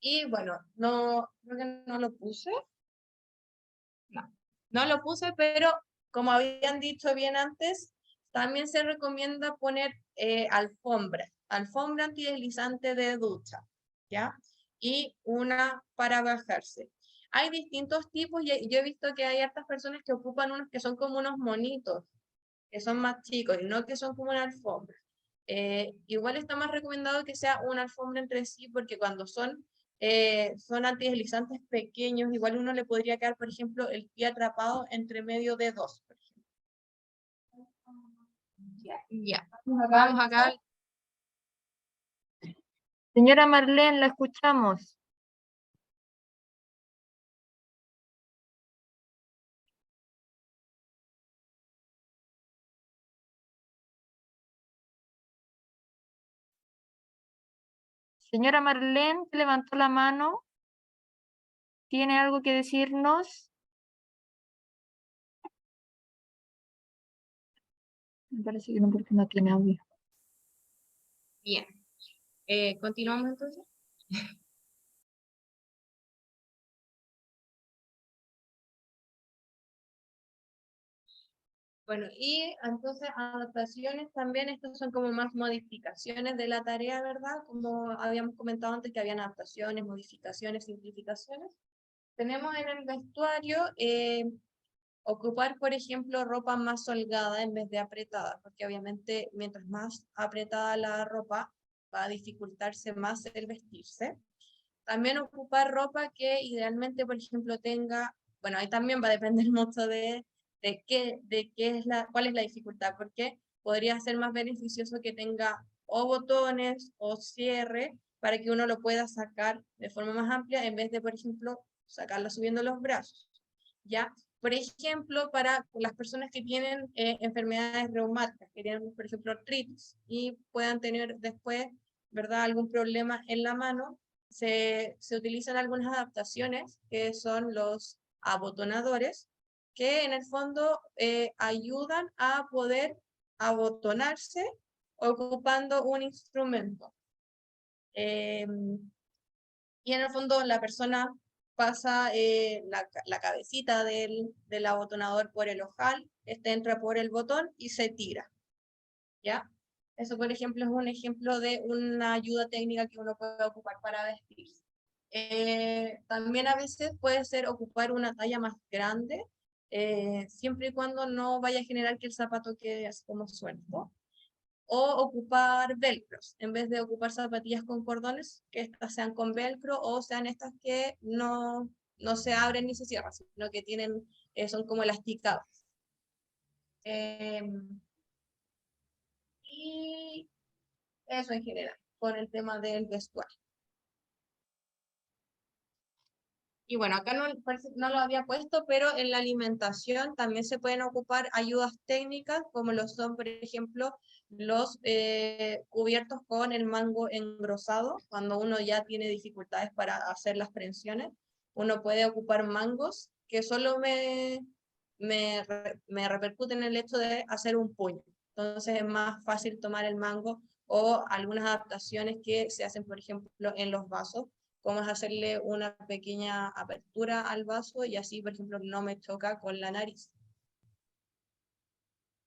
Y bueno, creo que no lo puse. No lo puse, pero como habían dicho bien antes, también se recomienda poner alfombra antideslizante de ducha, ¿ya? Y una para bajarse. Hay distintos tipos, y yo he visto que hay hartas personas que ocupan unos que son como unos monitos, que son más chicos, y no que son como una alfombra. Igual está más recomendado que sea una alfombra entre sí, porque cuando son antideslizantes pequeños, igual uno le podría quedar, por ejemplo, el pie atrapado entre medio de dos, por ejemplo. Ya. Vamos acá.
Señora Marlene, la escuchamos. Señora Marlene, levantó la mano. ¿Tiene algo que decirnos? Me parece que no, porque no tiene audio.
Bien. ¿Continuamos entonces? Bueno, y entonces adaptaciones también, estas son como más modificaciones de la tarea, ¿verdad? Como habíamos comentado antes, que habían adaptaciones, modificaciones, simplificaciones. Tenemos en el vestuario ocupar, por ejemplo, ropa más holgada en vez de apretada, porque obviamente mientras más apretada la ropa, va a dificultarse más el vestirse. También ocupar ropa que idealmente, por ejemplo, tenga, bueno, ahí también va a depender mucho cuál es la dificultad, porque podría ser más beneficioso que tenga o botones o cierre para que uno lo pueda sacar de forma más amplia en vez de, por ejemplo, sacarlo subiendo los brazos, ¿ya? Por ejemplo, para las personas que tienen enfermedades reumáticas, que tienen, por ejemplo, artritis, y puedan tener después, ¿verdad?, algún problema en la mano, se utilizan algunas adaptaciones que son los abotonadores, que en el fondo ayudan a poder abotonarse ocupando un instrumento. Y en el fondo la persona pasa la cabecita del abotonador por el ojal, este entra por el botón y se tira, ¿ya? Eso, por ejemplo, es un ejemplo de una ayuda técnica que uno puede ocupar para vestirse. También a veces puede ser ocupar una talla más grande, siempre y cuando no vaya a generar que el zapato quede así como suelto. O ocupar velcros, en vez de ocupar zapatillas con cordones, que estas sean con velcro o sean estas que no se abren ni se cierran, sino que tienen, son como elasticadas. Y eso en general, con el tema del vestuario. Y bueno, acá no lo había puesto, pero en la alimentación también se pueden ocupar ayudas técnicas, como lo son, por ejemplo, los cubiertos con el mango engrosado. Cuando uno ya tiene dificultades para hacer las prensiones, uno puede ocupar mangos que solo me repercuten en el hecho de hacer un puño. Entonces es más fácil tomar el mango, o algunas adaptaciones que se hacen, por ejemplo, en los vasos, como es hacerle una pequeña apertura al vaso y así, por ejemplo, no me choca con la nariz.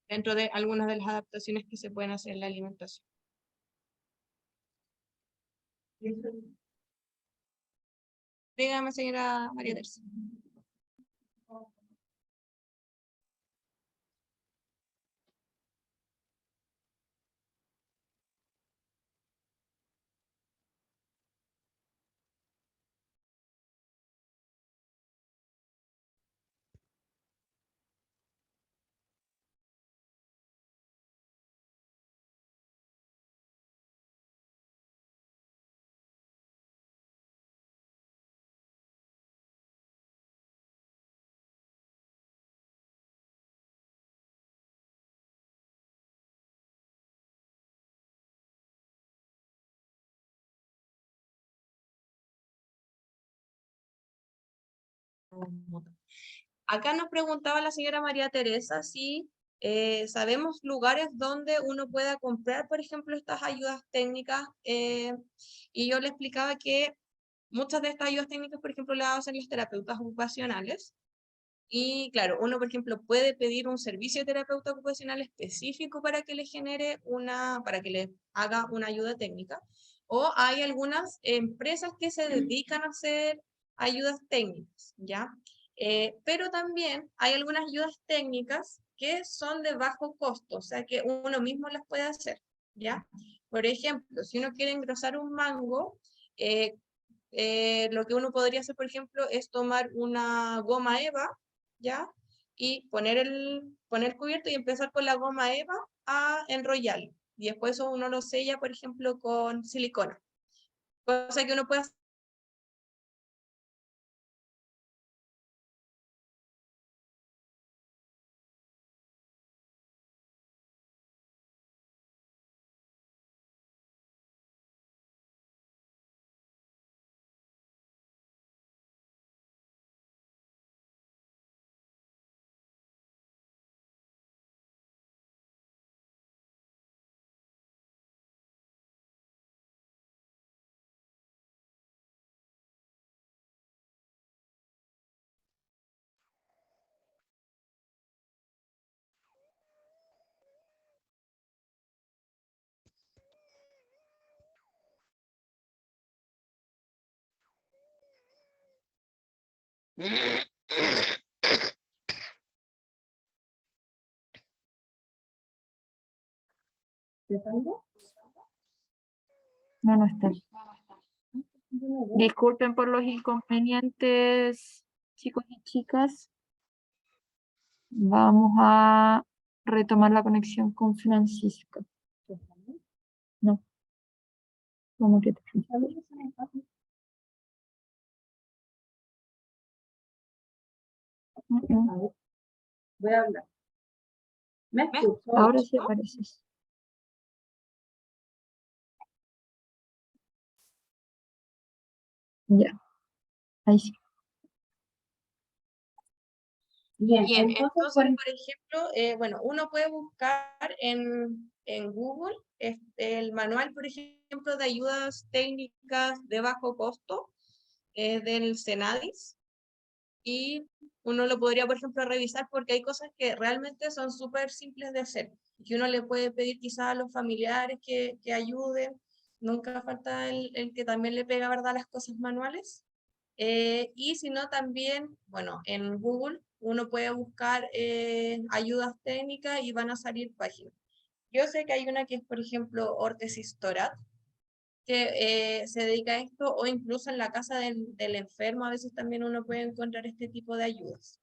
Dentro de algunas de las adaptaciones que se pueden hacer en la alimentación. Dígame, señora María Teresa. Acá nos preguntaba la señora María Teresa si sabemos lugares donde uno pueda comprar, por ejemplo, estas ayudas técnicas, y yo le explicaba que muchas de estas ayudas técnicas, por ejemplo, las hacen los terapeutas ocupacionales, y claro, uno, por ejemplo, puede pedir un servicio de terapeuta ocupacional específico para que le genere para que le haga una ayuda técnica, o hay algunas empresas que se dedican a hacer ayudas técnicas, ¿ya? Pero también hay algunas ayudas técnicas que son de bajo costo, o sea que uno mismo las puede hacer, ¿ya? Por ejemplo, si uno quiere engrosar un mango, lo que uno podría hacer, por ejemplo, es tomar una goma eva, ¿ya? Y poner cubierto y empezar con la goma eva a enrollarlo. Y después uno lo sella, por ejemplo, con silicona. Cosa que uno puede hacer.
No, no está. Disculpen por los inconvenientes, chicos y chicas. Vamos a retomar la conexión con Francisca. No. ¿Cómo que te
Voy a hablar. ¿Me escucho?
Ahora sí apareces. Ya. Ahí sí.
Bien,
Bien,
entonces,
entonces, por ejemplo, bueno, uno puede buscar en Google el manual, por ejemplo, de ayudas técnicas de bajo costo del Senadis, y uno lo podría, por ejemplo, revisar porque hay cosas que realmente son súper simples de hacer, que uno le puede pedir quizás a los familiares que ayuden, nunca falta el que también le pega, ¿verdad?, las cosas manuales. Y si no, también, bueno, en Google uno puede buscar ayudas técnicas y van a salir páginas. Yo sé que hay una que es, por ejemplo, Órtesis Torat, que se dedica a esto, o incluso en la casa del enfermo a veces también uno puede encontrar este tipo de ayudas.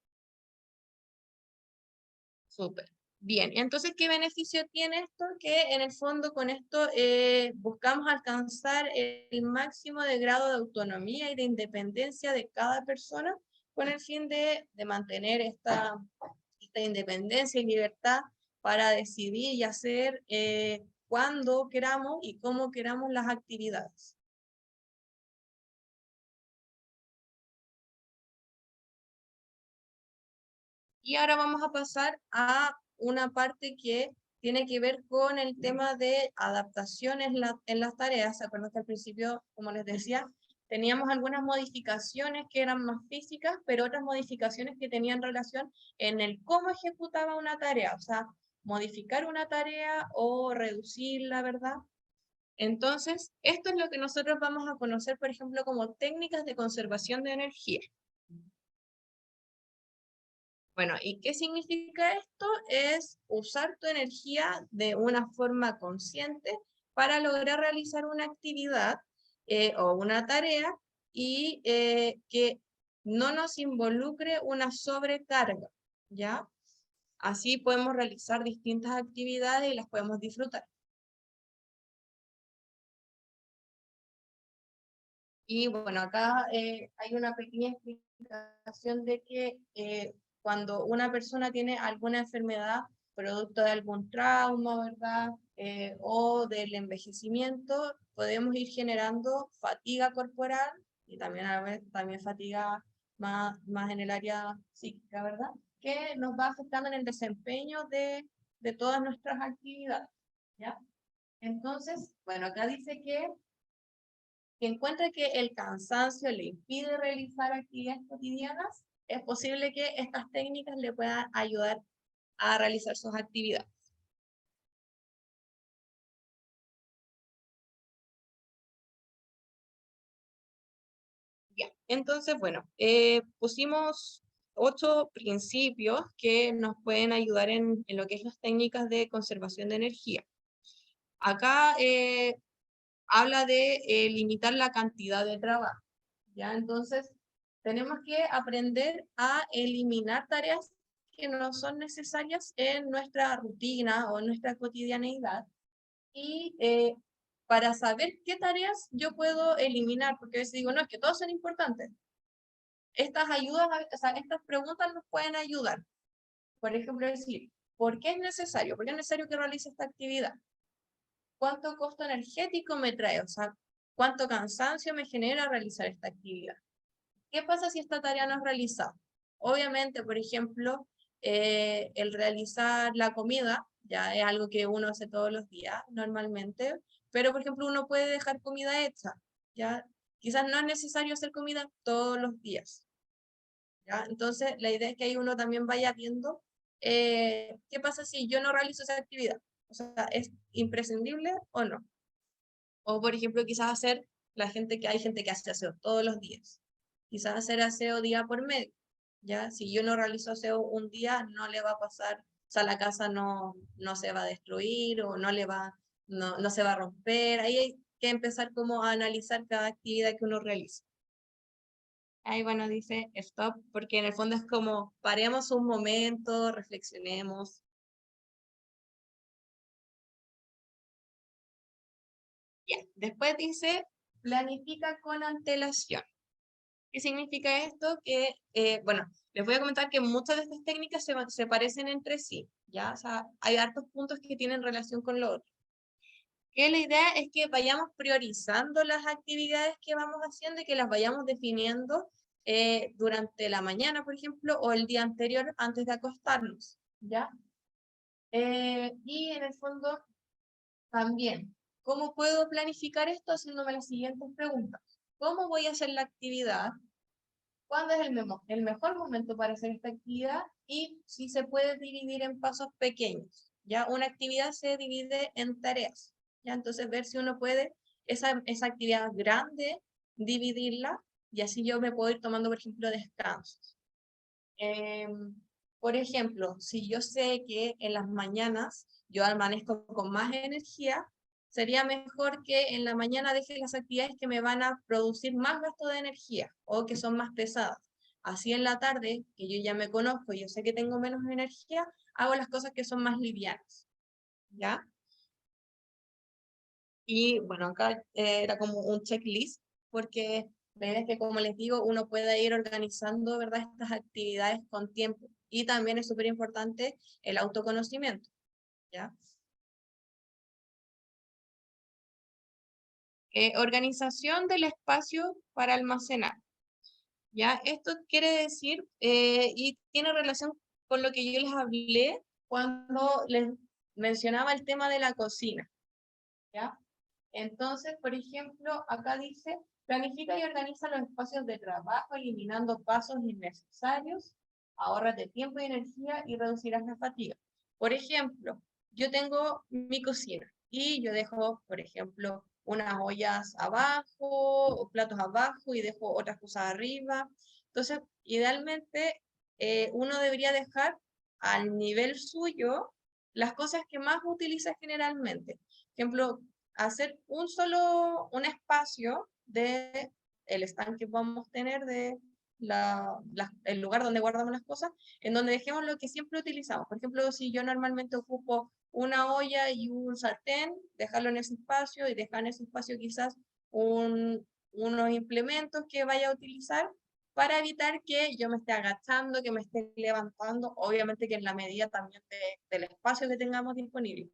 Súper. Bien, entonces, ¿qué beneficio tiene esto? Que en el fondo con esto buscamos alcanzar el máximo de grado de autonomía y de independencia de cada persona con el fin de mantener esta independencia y libertad para decidir y hacer cuando queramos y cómo queramos las actividades. Y ahora vamos a pasar a una parte que tiene que ver con el tema de adaptación en las tareas. ¿Se acuerdan que al principio, como les decía, teníamos algunas modificaciones que eran más físicas, pero otras modificaciones que tenían relación en el cómo ejecutaba una tarea? O sea, modificar una tarea o reducirla, ¿verdad? Entonces, esto es lo que nosotros vamos a conocer, por ejemplo, como técnicas de conservación de energía. Bueno, ¿y qué significa esto? Es usar tu energía de una forma consciente para lograr realizar una actividad o una tarea y que no nos involucre una sobrecarga, ¿ya? Así podemos realizar distintas actividades y las podemos disfrutar. Y bueno, acá hay una pequeña explicación de que cuando una persona tiene alguna enfermedad producto de algún trauma, ¿verdad? O del envejecimiento, podemos ir generando fatiga corporal y también a veces también fatiga más en el área psíquica, ¿verdad? Que nos va afectando en el desempeño de todas nuestras actividades, ¿ya? Entonces, bueno, acá dice que encuentra que el cansancio le impide realizar actividades cotidianas, es posible que estas técnicas le puedan ayudar a realizar sus actividades. Ya, entonces, bueno, pusimos 8 principios que nos pueden ayudar en lo que es las técnicas de conservación de energía. Acá habla de limitar la cantidad de trabajo, ¿ya? Entonces, tenemos que aprender a eliminar tareas que no son necesarias en nuestra rutina o en nuestra cotidianeidad. Y para saber qué tareas yo puedo eliminar, porque a veces digo, no, es que todas son importantes. Estas ayudas, o sea, estas preguntas nos pueden ayudar. Por ejemplo, decir, ¿por qué es necesario? ¿Por qué es necesario que realice esta actividad? ¿Cuánto costo energético me trae? O sea, ¿cuánto cansancio me genera realizar esta actividad? ¿Qué pasa si esta tarea no es realizada? Obviamente, por ejemplo, el realizar la comida ya es algo que uno hace todos los días normalmente, pero por ejemplo uno puede dejar comida hecha, ¿ya? Quizás no es necesario hacer comida todos los días, ¿ya? Entonces la idea es que ahí uno también vaya viendo qué pasa si yo no realizo esa actividad, o sea, ¿es imprescindible o no? O por ejemplo quizás hacer, hay gente que hace aseo todos los días, quizás hacer aseo día por medio, ¿ya? Si yo no realizo aseo un día, no le va a pasar, o sea, la casa no se va a destruir o no se va a romper. Ahí hay que empezar como a analizar cada actividad que uno realiza. Ahí bueno, dice stop, porque en el fondo es como paremos un momento, reflexionemos. Bien, después dice planifica con antelación. ¿Qué significa esto? Que, bueno, les voy a comentar que muchas de estas técnicas se parecen entre sí, ¿ya? O sea, hay hartos puntos que tienen relación con lo otro. Que la idea es que vayamos priorizando las actividades que vamos haciendo y que las vayamos definiendo durante la mañana, por ejemplo, o el día anterior antes de acostarnos, ¿ya? Y en el fondo, también, ¿cómo puedo planificar esto? Haciéndome las siguientes preguntas. ¿Cómo voy a hacer la actividad? ¿Cuándo es el mejor momento para hacer esta actividad? Y si se puede dividir en pasos pequeños. Ya una actividad se divide en tareas. Ya entonces ver si uno puede esa actividad grande, dividirla, y así yo me puedo ir tomando, por ejemplo, descansos. Por ejemplo, si yo sé que en las mañanas yo amanezco con más energía, sería mejor que en la mañana deje las actividades que me van a producir más gasto de energía o que son más pesadas. Así en la tarde, que yo ya me conozco y yo sé que tengo menos energía, hago las cosas que son más livianas. ¿Ya? Y bueno, acá era como un checklist, porque la idea es que, como les digo, uno pueda ir organizando, ¿verdad?, estas actividades con tiempo. Y también es súper importante el autoconocimiento, ¿ya? Organización del espacio para almacenar. ¿Ya? Esto quiere decir, y tiene relación con lo que yo les hablé cuando les mencionaba el tema de la cocina, ¿ya? Entonces, por ejemplo, acá dice, planifica y organiza los espacios de trabajo, eliminando pasos innecesarios, ahórrate tiempo y energía y reducirás la fatiga. Por ejemplo, yo tengo mi cocina y yo dejo, por ejemplo, unas ollas abajo o platos abajo y dejo otras cosas arriba. Entonces, idealmente, uno debería dejar al nivel suyo las cosas que más utiliza generalmente. Por ejemplo, hacer un espacio de el stand que vamos a tener de el lugar donde guardamos las cosas, en donde dejemos lo que siempre utilizamos. Por ejemplo, si yo normalmente ocupo una olla y un sartén, dejarlo en ese espacio y dejar en ese espacio quizás unos implementos que vaya a utilizar para evitar que yo me esté agachando, que me esté levantando, obviamente que en la medida también del espacio que tengamos disponible.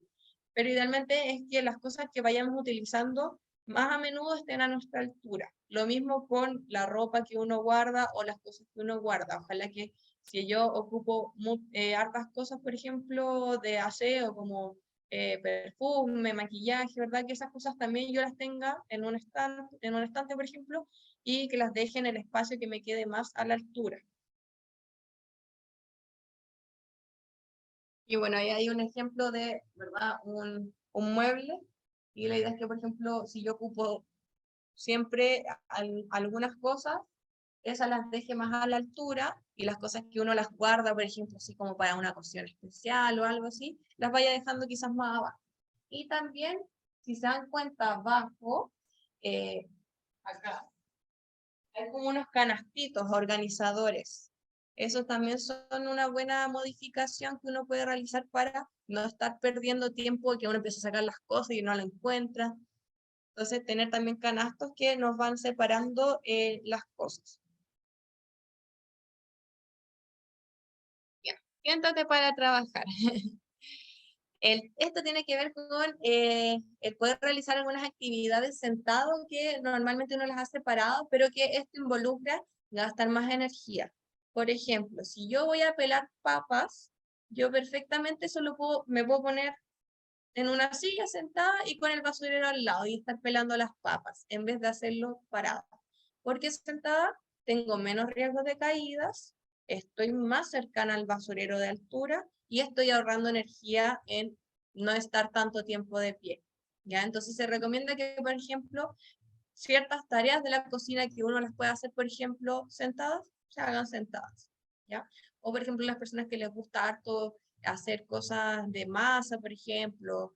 Pero idealmente es que las cosas que vayamos utilizando más a menudo estén a nuestra altura. Lo mismo con la ropa que uno guarda o las cosas que uno guarda. Ojalá que si yo ocupo hartas cosas, por ejemplo, de aseo, como perfume, maquillaje, ¿verdad? Que esas cosas también yo las tenga en un estante, por ejemplo, y que las deje en el espacio que me quede más a la altura. Y bueno, ahí hay un ejemplo de, ¿verdad? Un mueble. Y la idea es que, por ejemplo, si yo ocupo siempre algunas cosas, esas las deje más a la altura y las cosas que uno las guarda, por ejemplo, así como para una ocasión especial o algo así, las vaya dejando quizás más abajo. Y también, si se dan cuenta, abajo, acá, hay como unos canastitos organizadores. Esos también son una buena modificación que uno puede realizar para no estar perdiendo tiempo y que uno empiece a sacar las cosas y no lo encuentra. Entonces, tener también canastos que nos van separando las cosas. Bien, siéntate para trabajar. Esto tiene que ver con el poder realizar algunas actividades sentado que normalmente uno las hace parado, pero que esto involucra gastar más energía. Por ejemplo, si yo voy a pelar papas, yo perfectamente me puedo poner en una silla sentada y con el basurero al lado y estar pelando las papas, en vez de hacerlo parado. Porque sentada tengo menos riesgo de caídas, estoy más cercana al basurero de altura y estoy ahorrando energía en no estar tanto tiempo de pie. ¿Ya? Entonces se recomienda que, por ejemplo, ciertas tareas de la cocina que uno las pueda hacer, por ejemplo, sentadas, se hagan sentadas. ¿Ya? O, por ejemplo, las personas que les gusta harto hacer cosas de masa, por ejemplo,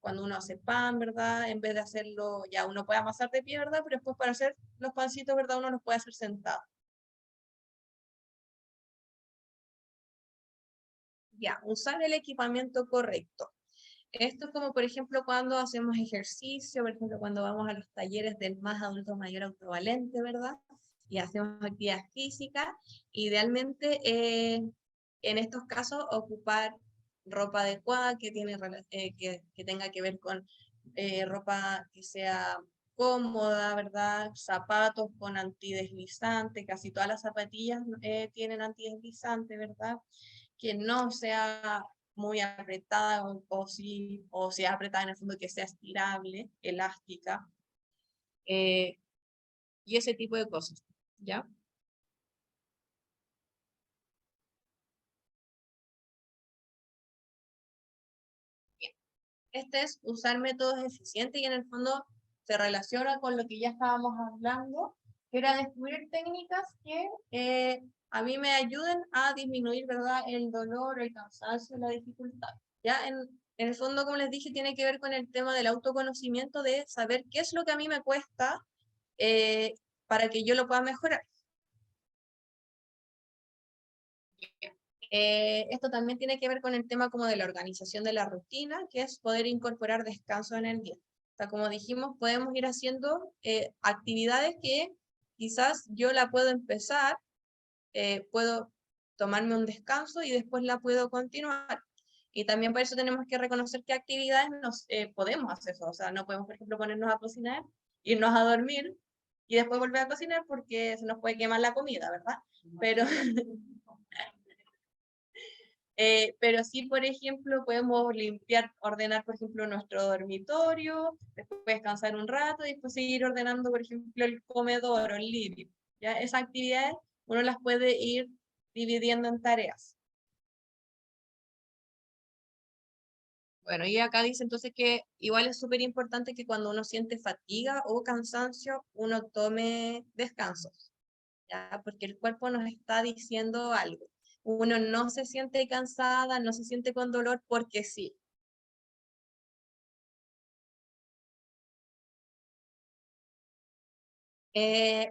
cuando uno hace pan, ¿verdad? En vez de hacerlo, ya uno puede amasar de pie, ¿verdad? Pero después para hacer los pancitos, ¿verdad? Uno los puede hacer sentado. Ya, usar el equipamiento correcto. Esto es como, por ejemplo, cuando hacemos ejercicio, por ejemplo, cuando vamos a los talleres del más adulto mayor autovalente, ¿verdad? Y hacemos actividad física. Idealmente, en estos casos, ocupar ropa adecuada que tenga que ver con ropa que sea cómoda, ¿verdad? Zapatos con antideslizante, casi todas las zapatillas tienen antideslizante, ¿verdad? Que no sea muy apretada o si es apretada en el fondo que sea estirable, elástica, y ese tipo de cosas, ¿ya? Bien. Este es usar métodos eficientes y en el fondo se relaciona con lo que ya estábamos hablando, que era descubrir técnicas que a mí me ayuden a disminuir, ¿verdad?, el dolor, el cansancio, la dificultad. Ya en el fondo, como les dije, tiene que ver con el tema del autoconocimiento, de saber qué es lo que a mí me cuesta para que yo lo pueda mejorar. Esto también tiene que ver con el tema como de la organización de la rutina, que es poder incorporar descanso en el día. O sea, como dijimos, podemos ir haciendo actividades que quizás yo la puedo empezar, puedo tomarme un descanso y después la puedo continuar. Y también por eso tenemos que reconocer qué actividades podemos hacer eso. O sea, no podemos, por ejemplo, ponernos a cocinar, irnos a dormir y después volver a cocinar porque se nos puede quemar la comida, ¿verdad? Pero, pero sí, por ejemplo, podemos limpiar, ordenar, por ejemplo, nuestro dormitorio, después descansar un rato y después seguir ordenando, por ejemplo, el comedor o el living. ¿Ya? Esas actividades uno las puede ir dividiendo en tareas. Bueno, y acá dice entonces que igual es súper importante que cuando uno siente fatiga o cansancio, uno tome descansos, ¿ya? Porque el cuerpo nos está diciendo algo. Uno no se siente cansada, no se siente con dolor porque sí.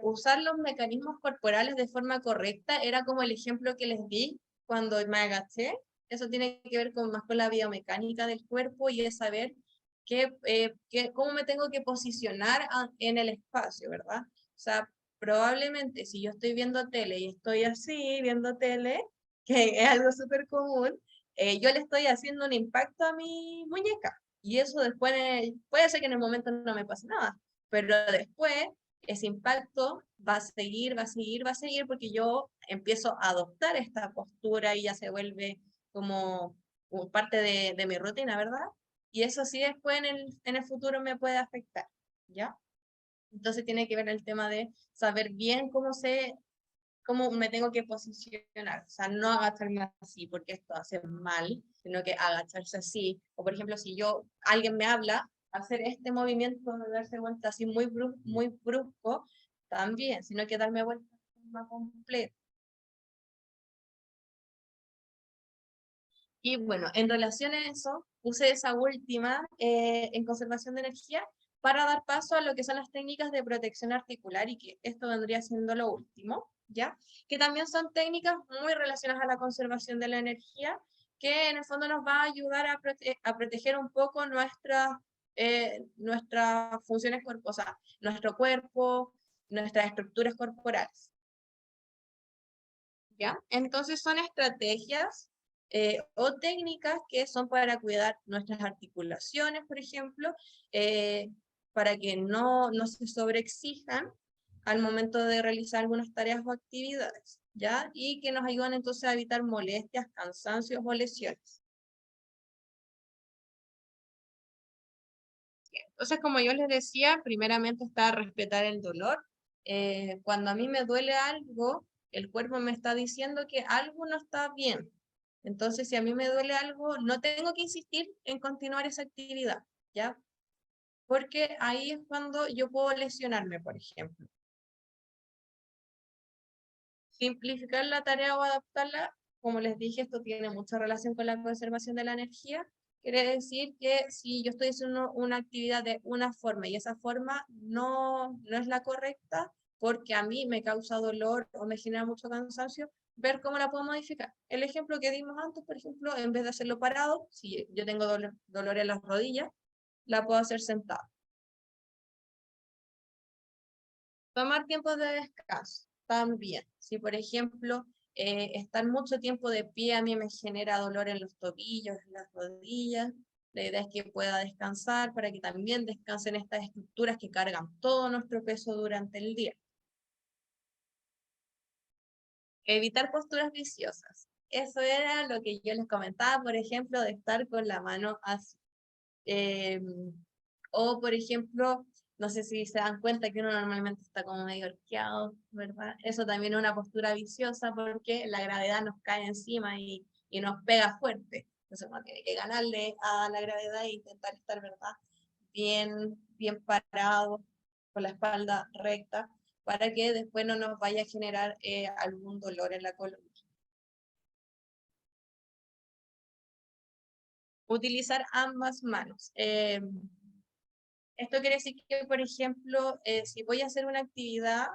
Usar los mecanismos corporales de forma correcta era como el ejemplo que les di cuando me agaché. Eso tiene que ver más con la biomecánica del cuerpo y es saber cómo me tengo que posicionar en el espacio, ¿verdad? O sea, probablemente si yo estoy viendo tele y estoy así viendo tele, que es algo súper común, yo le estoy haciendo un impacto a mi muñeca. Y eso después, puede ser que en el momento no me pase nada, pero después ese impacto va a seguir, va a seguir, va a seguir, porque yo empiezo a adoptar esta postura y ya se vuelve como parte de mi rutina, ¿verdad? Y eso sí después en el futuro me puede afectar, ¿ya? Entonces tiene que ver el tema de saber bien cómo me tengo que posicionar, o sea, no agacharme así porque esto hace mal, sino que agacharse así, o por ejemplo, si alguien me habla, hacer este movimiento de darse vuelta así muy brusco, también, sino que darme vuelta más completa. Y bueno, en relación a eso, puse esa última en conservación de energía para dar paso a lo que son las técnicas de protección articular y que esto vendría siendo lo último, ¿ya? Que también son técnicas muy relacionadas a la conservación de la energía, que en el fondo nos va a ayudar a proteger un poco nuestras funciones o sea, nuestro cuerpo, nuestras estructuras corporales. ¿Ya? Entonces son estrategias o técnicas que son para cuidar nuestras articulaciones, por ejemplo, para que no se sobreexijan al momento de realizar algunas tareas o actividades, ¿ya? Y que nos ayudan entonces a evitar molestias, cansancios o lesiones. Entonces, como yo les decía, primeramente está respetar el dolor. Cuando a mí me duele algo, el cuerpo me está diciendo que algo no está bien. Entonces, si a mí me duele algo, no tengo que insistir en continuar esa actividad, ¿ya? Porque ahí es cuando yo puedo lesionarme, por ejemplo. Simplificar la tarea o adaptarla, como les dije, esto tiene mucha relación con la conservación de la energía, quiere decir que si yo estoy haciendo una actividad de una forma y esa forma no es la correcta porque a mí me causa dolor o me genera mucho cansancio, ver cómo la puedo modificar. El ejemplo que dimos antes, por ejemplo, en vez de hacerlo parado, si yo tengo dolor en las rodillas, la puedo hacer sentada. Tomar tiempo de descanso también. Si, por ejemplo, estar mucho tiempo de pie a mí me genera dolor en los tobillos, en las rodillas, la idea es que pueda descansar para que también descansen estas estructuras que cargan todo nuestro peso durante el día. Evitar posturas viciosas. Eso era lo que yo les comentaba, por ejemplo, de estar con la mano así. O, por ejemplo, no sé si se dan cuenta que uno normalmente está como medio arqueado, ¿verdad? Eso también es una postura viciosa porque la gravedad nos cae encima y nos pega fuerte. Entonces uno tiene que ganarle a la gravedad e intentar estar, ¿verdad? Bien parado, con la espalda recta, para que después no nos vaya a generar algún dolor en la columna. Utilizar ambas manos. Esto quiere decir que, por ejemplo, si voy a hacer una actividad,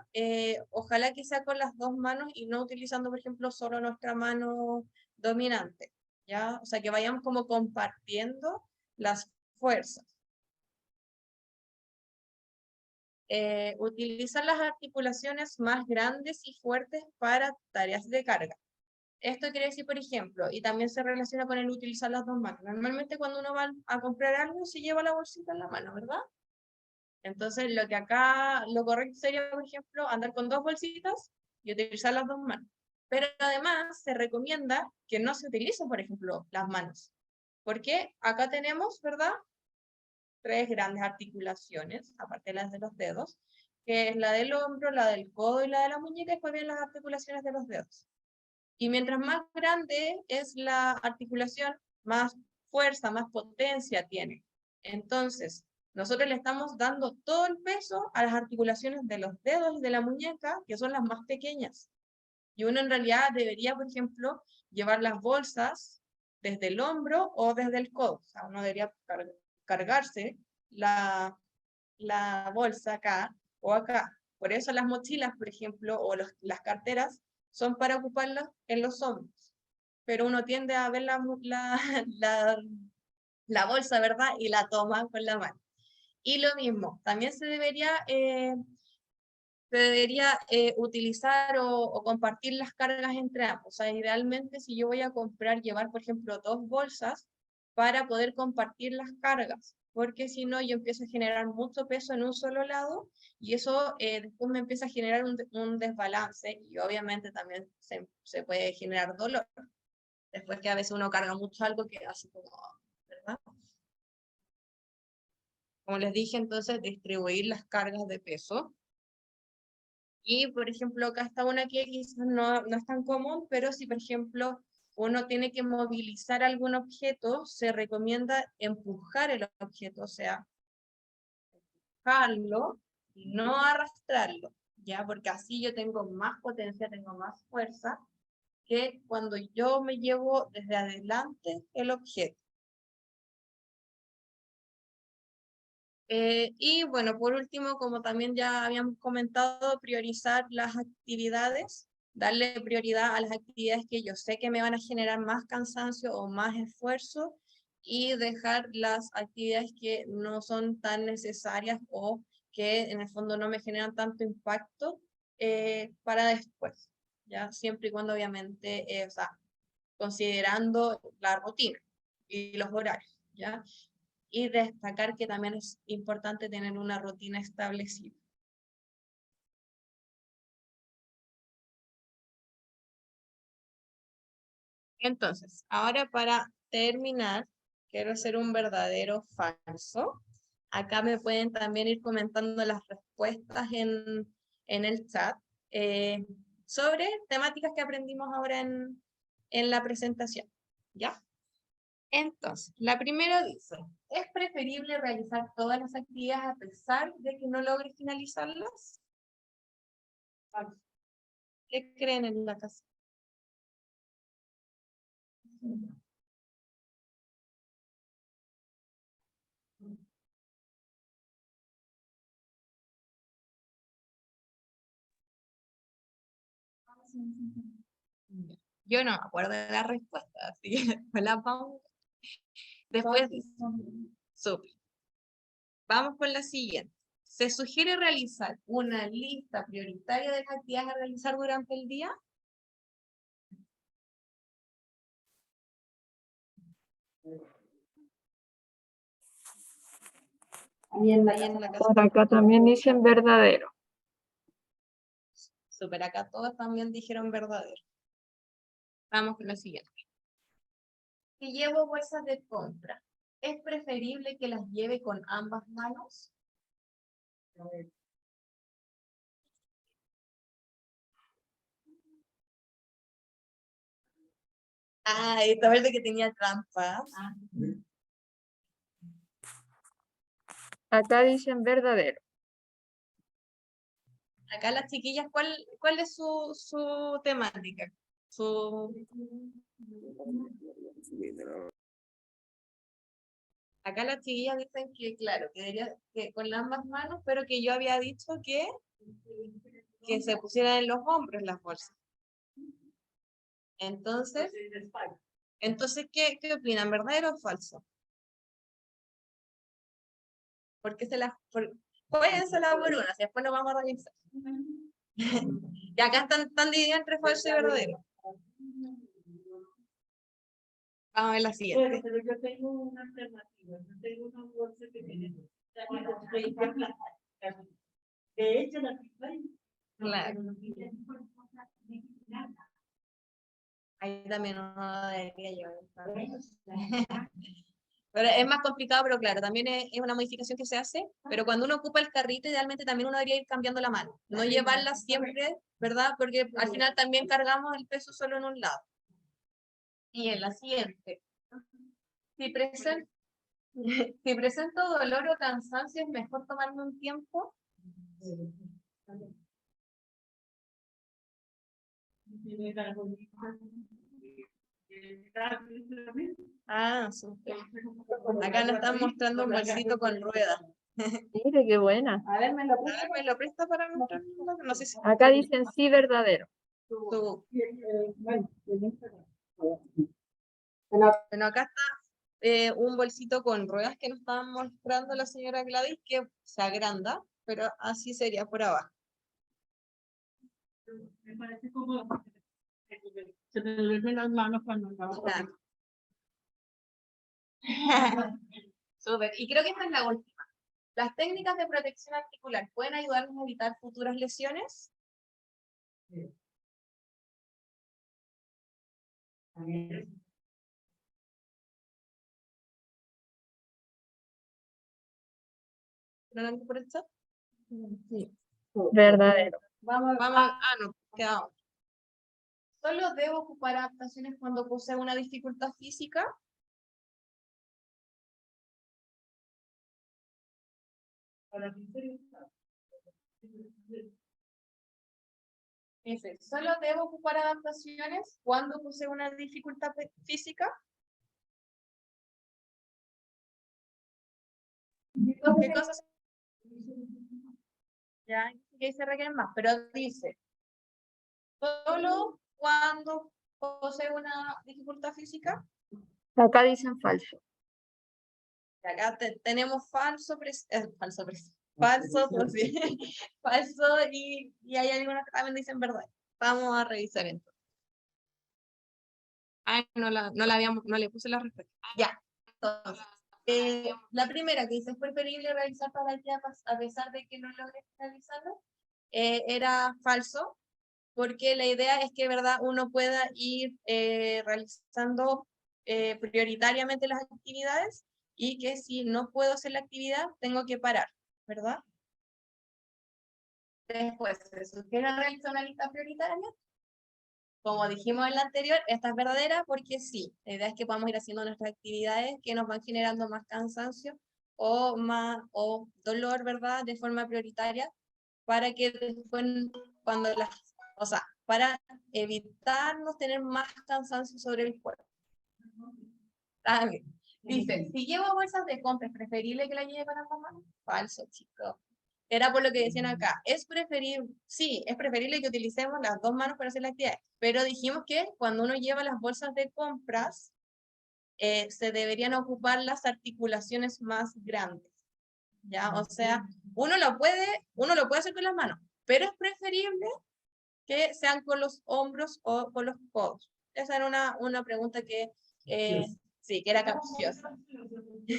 ojalá que sea con las dos manos y no utilizando, por ejemplo, solo nuestra mano dominante, ¿ya? O sea, que vayamos como compartiendo las fuerzas. Utilizar las articulaciones más grandes y fuertes para tareas de carga. Esto quiere decir, por ejemplo, y también se relaciona con el utilizar las dos manos. Normalmente cuando uno va a comprar algo, se lleva la bolsita en la mano, ¿verdad? Entonces, lo que acá, lo correcto sería, por ejemplo, andar con dos bolsitas y utilizar las dos manos. Pero además se recomienda que no se utilicen, por ejemplo, las manos. Porque acá tenemos, ¿verdad? Tres grandes articulaciones, aparte de las de los dedos, que es la del hombro, la del codo y la de la muñeca, y después vienen las articulaciones de los dedos. Y mientras más grande es la articulación, más fuerza, más potencia tiene. Entonces, nosotros le estamos dando todo el peso a las articulaciones de los dedos y de la muñeca, que son las más pequeñas. Y uno en realidad debería, por ejemplo, llevar las bolsas desde el hombro o desde el codo. O sea, uno debería cargarse la bolsa acá o acá. Por eso las mochilas, por ejemplo, o las carteras, son para ocuparlas en los hombros. Pero uno tiende a ver la bolsa, ¿verdad? Y la toma con la mano. Y lo mismo, también se debería utilizar o compartir las cargas entre ambos. O sea, idealmente si yo voy a comprar, llevar, por ejemplo, dos bolsas para poder compartir las cargas, porque si no yo empiezo a generar mucho peso en un solo lado y eso después me empieza a generar un desbalance y obviamente también se puede generar dolor. Después que a veces uno carga mucho algo que hace como, ¿verdad? Como les dije, entonces, distribuir las cargas de peso. Y, por ejemplo, acá está una que quizás no es tan común, pero si, por ejemplo, uno tiene que movilizar algún objeto, se recomienda empujar el objeto, o sea, empujarlo y no arrastrarlo, ¿ya? Porque así yo tengo más potencia, tengo más fuerza que cuando yo me llevo desde adelante el objeto. Y bueno, por último, como también ya habíamos comentado, priorizar las actividades, darle prioridad a las actividades que yo sé que me van a generar más cansancio o más esfuerzo y dejar las actividades que no son tan necesarias o que en el fondo no me generan tanto impacto para después, ¿ya? Siempre y cuando obviamente, o sea, considerando la rutina y los horarios, ¿ya? Y destacar que también es importante tener una rutina establecida. Entonces, ahora para terminar, quiero hacer un verdadero falso. Acá me pueden también ir comentando las respuestas en el chat sobre temáticas que aprendimos ahora en la presentación. ¿Ya? Entonces, la primera dice, ¿es preferible realizar todas las actividades a pesar de que no logres finalizarlas? ¿Qué creen en la casa? Yo no me acuerdo de la respuesta, así que después la vamos. Después, súper. Vamos con la siguiente. Se sugiere realizar una lista prioritaria de las actividades a realizar durante el día. Ahí en la casa.
Por acá también dicen verdadero.
Súper, acá todos también dijeron verdadero. Vamos con la siguiente. Si llevo bolsas de compra, ¿es preferible que las lleve con ambas manos? Ah, esta vez de que tenía trampas.
Acá dicen verdadero.
Acá las chiquillas, ¿cuál es su temática? Acá las chiquillas dicen que, claro, que con ambas manos, pero que yo había dicho que se pusieran en los hombros las bolsas. Entonces, ¿qué opinan? ¿Verdadero o falso? Porque juéguensela por una, si después nos vamos a realizar. Y acá están divididas entre falso y verdadero. Vamos a ver la siguiente.
Bueno, pero yo tengo una alternativa. Yo tengo una bolsa que tiene. De hecho, la
Claro. Ahí también uno debería llevar. Pero es más complicado, pero claro, también es una modificación que se hace, pero cuando uno ocupa el carrito, idealmente también uno debería ir cambiando la mano. No llevarla siempre, ¿verdad? Porque al final también cargamos el peso solo en un lado. Y en la siguiente. Si presento dolor o cansancio, ¿es mejor tomarme un tiempo? Ah, súper. Acá nos están mostrando un bolsito con ruedas.
Mire, qué buena.
A ver, ¿me lo presta para mostrar? No sé si...
Acá dicen sí, verdadero.
Bueno, acá está un bolsito con ruedas que nos estaba mostrando la señora Gladys, que se agranda, pero así sería por abajo.
Me parece como se me duermen las manos cuando andaba
Claro. Súper. Y creo que esta es la última. ¿Las técnicas de protección articular pueden ayudarnos a evitar futuras lesiones? ¿No por el chat? Sí.
Verdadero.
No, queda otro. ¿Solo debo ocupar adaptaciones cuando poseo una dificultad física? ¿Solo debo ocupar adaptaciones cuando poseo una dificultad física? ¿Qué cosas? Ya, que se requieren más, pero dice, ¿solo cuando posee una dificultad física?
Acá dicen falso.
Y acá tenemos falso, falso, pues sí, falso y hay algunas que también dicen verdad. Vamos a revisar entonces. Ah, no le puse la respuesta. Ya, entonces, la primera que dice, ¿es preferible realizar tareas a pesar de que no logres realizarlo? Era falso, porque la idea es que, ¿verdad?, uno pueda ir realizando prioritariamente las actividades y que si no puedo hacer la actividad, tengo que parar, ¿verdad? Después, ¿se sugiere realizar una lista prioritaria? Como dijimos en la anterior, esta es verdadera porque sí, la idea es que podamos ir haciendo nuestras actividades que nos van generando más cansancio o dolor, ¿verdad?, de forma prioritaria, para que después, para evitarnos tener más cansancio sobre el cuerpo. Está bien. Dice, si llevo bolsas de compra, ¿es preferible que la lleve con ambas manos? Falso, chicos. Era por lo que decían acá. Es preferible, sí, es preferible que utilicemos las dos manos para hacer la actividad, pero dijimos que cuando uno lleva las bolsas de compras, se deberían ocupar las articulaciones más grandes, ¿ya? O sea, uno lo puede hacer con las manos, pero es preferible que sean con los hombros o con los codos. Esa era una pregunta que, sí, que era capciosa. Es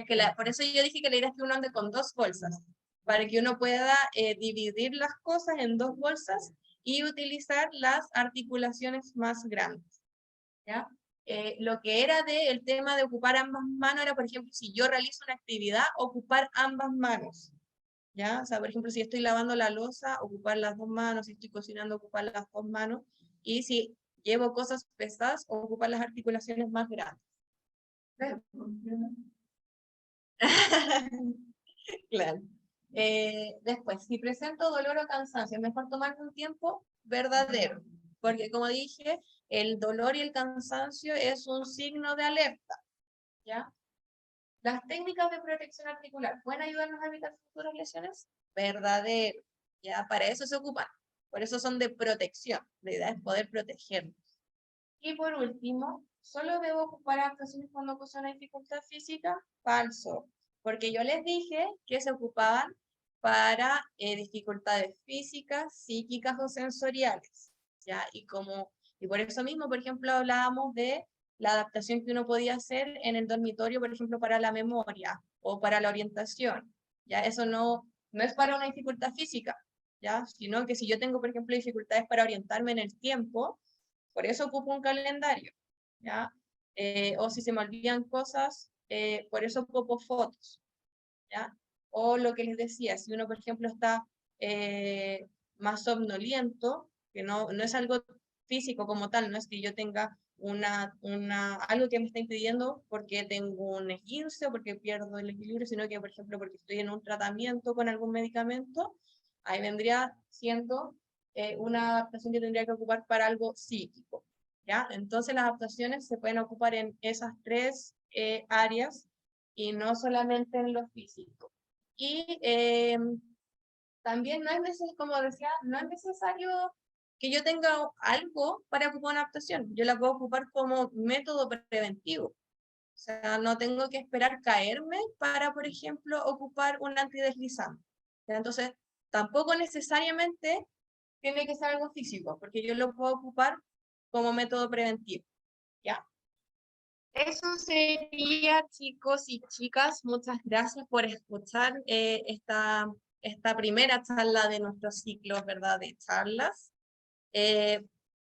que por eso yo dije que la idea es que uno ande con dos bolsas, para que uno pueda dividir las cosas en dos bolsas y utilizar las articulaciones más grandes, ¿ya? Lo que era el tema de ocupar ambas manos era, por ejemplo, si yo realizo una actividad, ocupar ambas manos, ¿ya? O sea, por ejemplo, si estoy lavando la loza, ocupar las dos manos, si estoy cocinando, ocupar las dos manos, y si llevo cosas pesadas, ocupar las articulaciones más grandes. Claro. Después, si presento dolor o cansancio, es mejor tomarme un tiempo verdadero, porque como dije, el dolor y el cansancio es un signo de alerta, ¿ya? Las técnicas de protección articular, ¿pueden ayudarnos a evitar futuras lesiones? Verdadero, ¿ya? Para eso se ocupan, por eso son de protección, la idea es poder protegernos. Y por último, ¿solo debo ocupar adaptaciones cuando ocasiona dificultad física? Falso, porque yo les dije que se ocupaban para dificultades físicas, psíquicas o sensoriales, ¿ya? Y por eso mismo, por ejemplo, hablábamos de la adaptación que uno podía hacer en el dormitorio, por ejemplo, para la memoria o para la orientación, ¿ya? Eso no es para una dificultad física, ¿ya? Sino que si yo tengo, por ejemplo, dificultades para orientarme en el tiempo, por eso ocupo un calendario, ¿ya? O si se me olvidan cosas, por eso ocupo fotos, ¿ya? O lo que les decía, si uno, por ejemplo, está más somnoliento, que no es algo físico como tal, no es que yo tenga algo que me está impidiendo porque tengo un esguince o porque pierdo el equilibrio, sino que, por ejemplo, porque estoy en un tratamiento con algún medicamento, ahí vendría siendo una adaptación que tendría que ocupar para algo psíquico, ¿ya? Entonces las adaptaciones se pueden ocupar en esas tres áreas y no solamente en lo físico. Y también no es necesario, como decía, no es necesario que yo tenga algo para ocupar una adaptación. Yo la puedo ocupar como método preventivo. O sea, no tengo que esperar caerme para, por ejemplo, ocupar un antideslizante. Entonces, tampoco necesariamente tiene que ser algo físico, porque yo lo puedo ocupar como método preventivo, ¿ya? Eso sería, chicos y chicas. Muchas gracias por escuchar esta primera charla de nuestro ciclo, ¿verdad?, de charlas.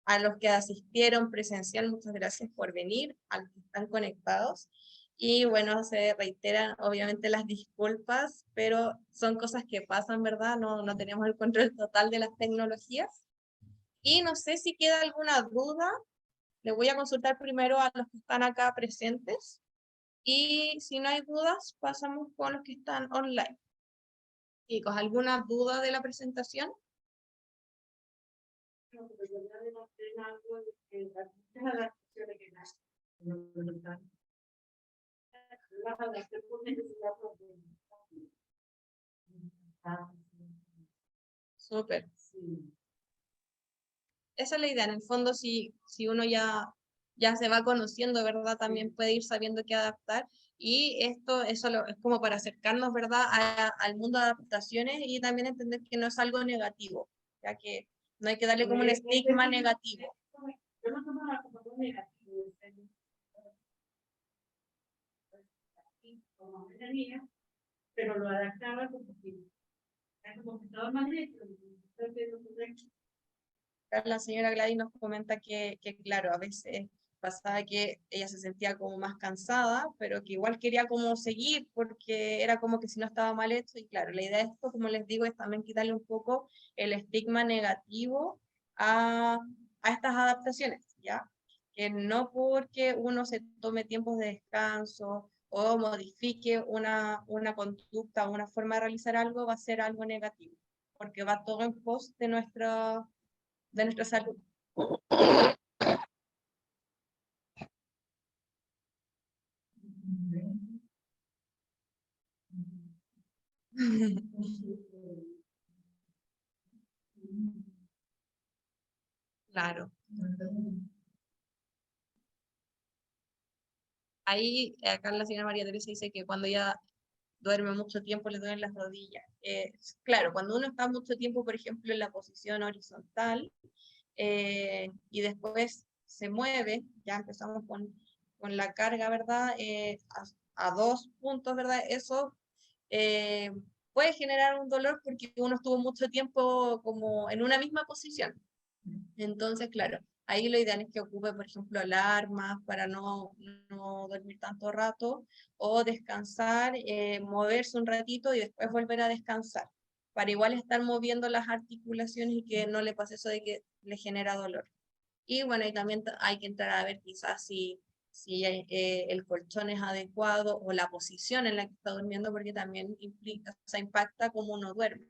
A los que asistieron presencial, muchas gracias por venir, a los que están conectados. Y bueno, se reiteran obviamente las disculpas, pero son cosas que pasan, ¿verdad? No tenemos el control total de las tecnologías. Y no sé si queda alguna duda. Le voy a consultar primero a los que están acá presentes. Y si no hay dudas, pasamos con los que están online. Chicos, ¿alguna duda de la presentación? Súper. Esa es la idea. En el fondo, si uno ya se va conociendo, ¿verdad? También puede ir sabiendo qué adaptar. Y eso es como para acercarnos, ¿verdad?, al mundo de adaptaciones y también entender que no es algo negativo, ya que no hay que darle como un estigma negativo.
Yo no tomo la como negativo, como tenía, pero lo adaptaba como que estaba mal hecho.
La señora Gladys nos comenta que claro, a veces pasaba que ella se sentía como más cansada, pero que igual quería como seguir porque era como que si no estaba mal hecho. Y claro, la idea de esto, como les digo, es también quitarle un poco el estigma negativo a estas adaptaciones, ¿ya? Que no porque uno se tome tiempos de descanso o modifique una conducta o una forma de realizar algo va a ser algo negativo. porque va todo en pos de nuestra salud. Claro. Ahí, acá la señora María Teresa dice que cuando ella duerme mucho tiempo le duelen las rodillas. Claro, cuando uno está mucho tiempo, por ejemplo, en la posición horizontal, y después se mueve, ya empezamos con la carga, ¿verdad? A 2 puntos, ¿verdad? Eso puede generar un dolor porque uno estuvo mucho tiempo como en una misma posición. Entonces, claro, ahí lo ideal es que ocupe, por ejemplo, alarmas para no dormir tanto rato, o descansar, moverse un ratito y después volver a descansar, para igual estar moviendo las articulaciones y que no le pase eso de que le genera dolor. Y bueno, y también hay que entrar a ver quizás si el colchón es adecuado o la posición en la que está durmiendo, porque también implica, o sea, impacta cómo uno duerme.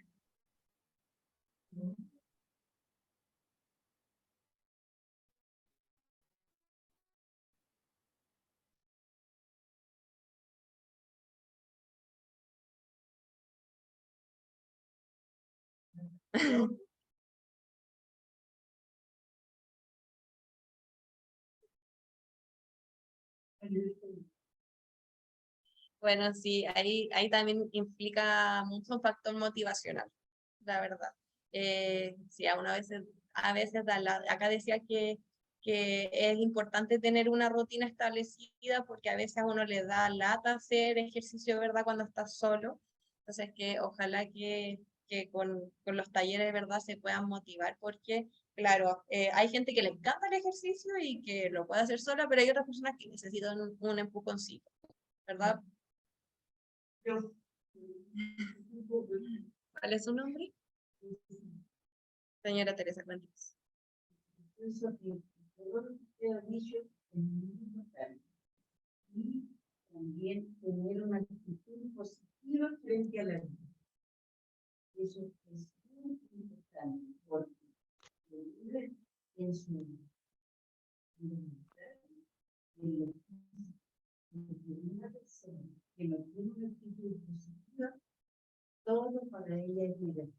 Bueno, sí, ahí también implica mucho un factor motivacional, la verdad. Sí, a veces acá decía que es importante tener una rutina establecida porque a veces a uno le da lata hacer ejercicio, ¿verdad? Cuando está solo. Entonces, que ojalá que con los talleres, ¿verdad? Se puedan motivar porque, claro, hay gente que le encanta el ejercicio y que lo puede hacer sola, pero hay otras personas que necesitan un empujoncito, ¿verdad? ¿Cuál es su nombre? Señora Teresa, cuéntanos.
Eso que todo lo que usted ha dicho es muy importante. Y también tener una actitud positiva frente a la vida. Eso es muy importante porque vivir en su libertad, en lo que una persona que no tiene una actitud positiva, todo para ella es libertad.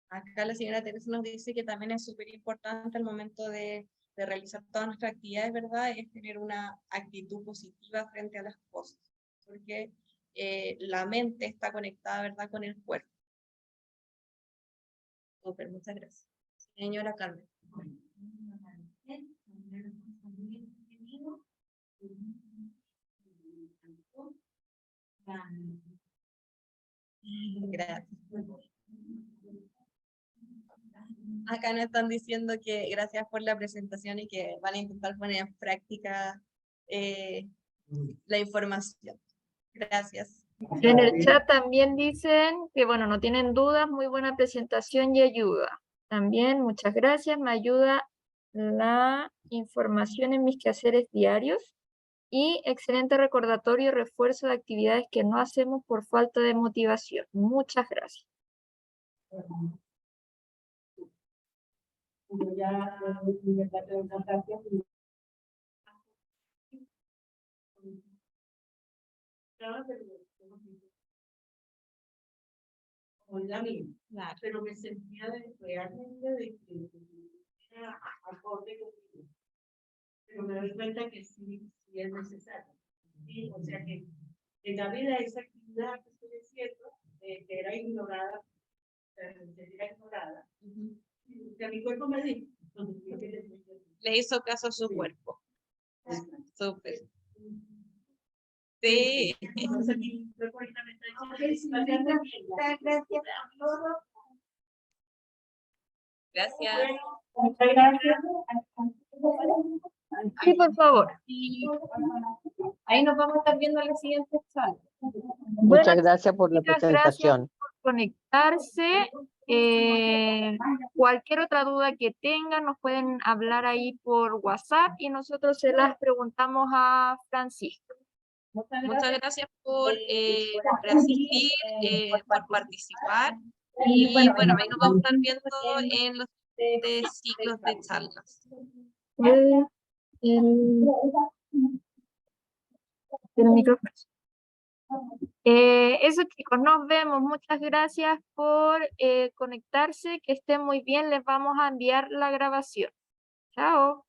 Acá la señora Teresa nos dice que también es súper importante al momento de realizar todas nuestras actividades, ¿verdad? Es tener una actitud positiva frente a las cosas, porque la mente está conectada, ¿verdad?, con el cuerpo. Súper, muchas gracias. Señora Carmen. Gracias. Acá nos están diciendo que gracias por la presentación y que van a intentar poner en práctica la información. Gracias.
En el chat también dicen que, bueno, no tienen dudas, muy buena presentación y ayuda. También, muchas gracias, me ayuda la información en mis quehaceres diarios y excelente recordatorio y refuerzo de actividades que no hacemos por falta de motivación. Muchas gracias.
Con la misma, pero me sentía realmente de que era acorde conmigo. Pero me doy cuenta que sí es necesario. ¿Sí? O sea que en la vida esa actividad que estoy haciendo, que era ignorada, que mi cuerpo me dijo.
Le hizo caso a su cuerpo. Súper. Sí. Gracias.
Muchas gracias.
Sí, por favor.
Ahí nos vamos a estar viendo en la siguiente sala.
Muchas gracias por la
Muchas
presentación.
gracias por conectarse. Cualquier otra duda que tengan nos pueden hablar ahí por WhatsApp y nosotros se las preguntamos a Francisco.
Muchas gracias por asistir, por participar. Y bueno, ahí nos vamos a estar viendo en los ciclos de charlas.
El micrófono. Eso, chicos, nos vemos. Muchas gracias por conectarse. Que estén muy bien. Les vamos a enviar la grabación. Chao.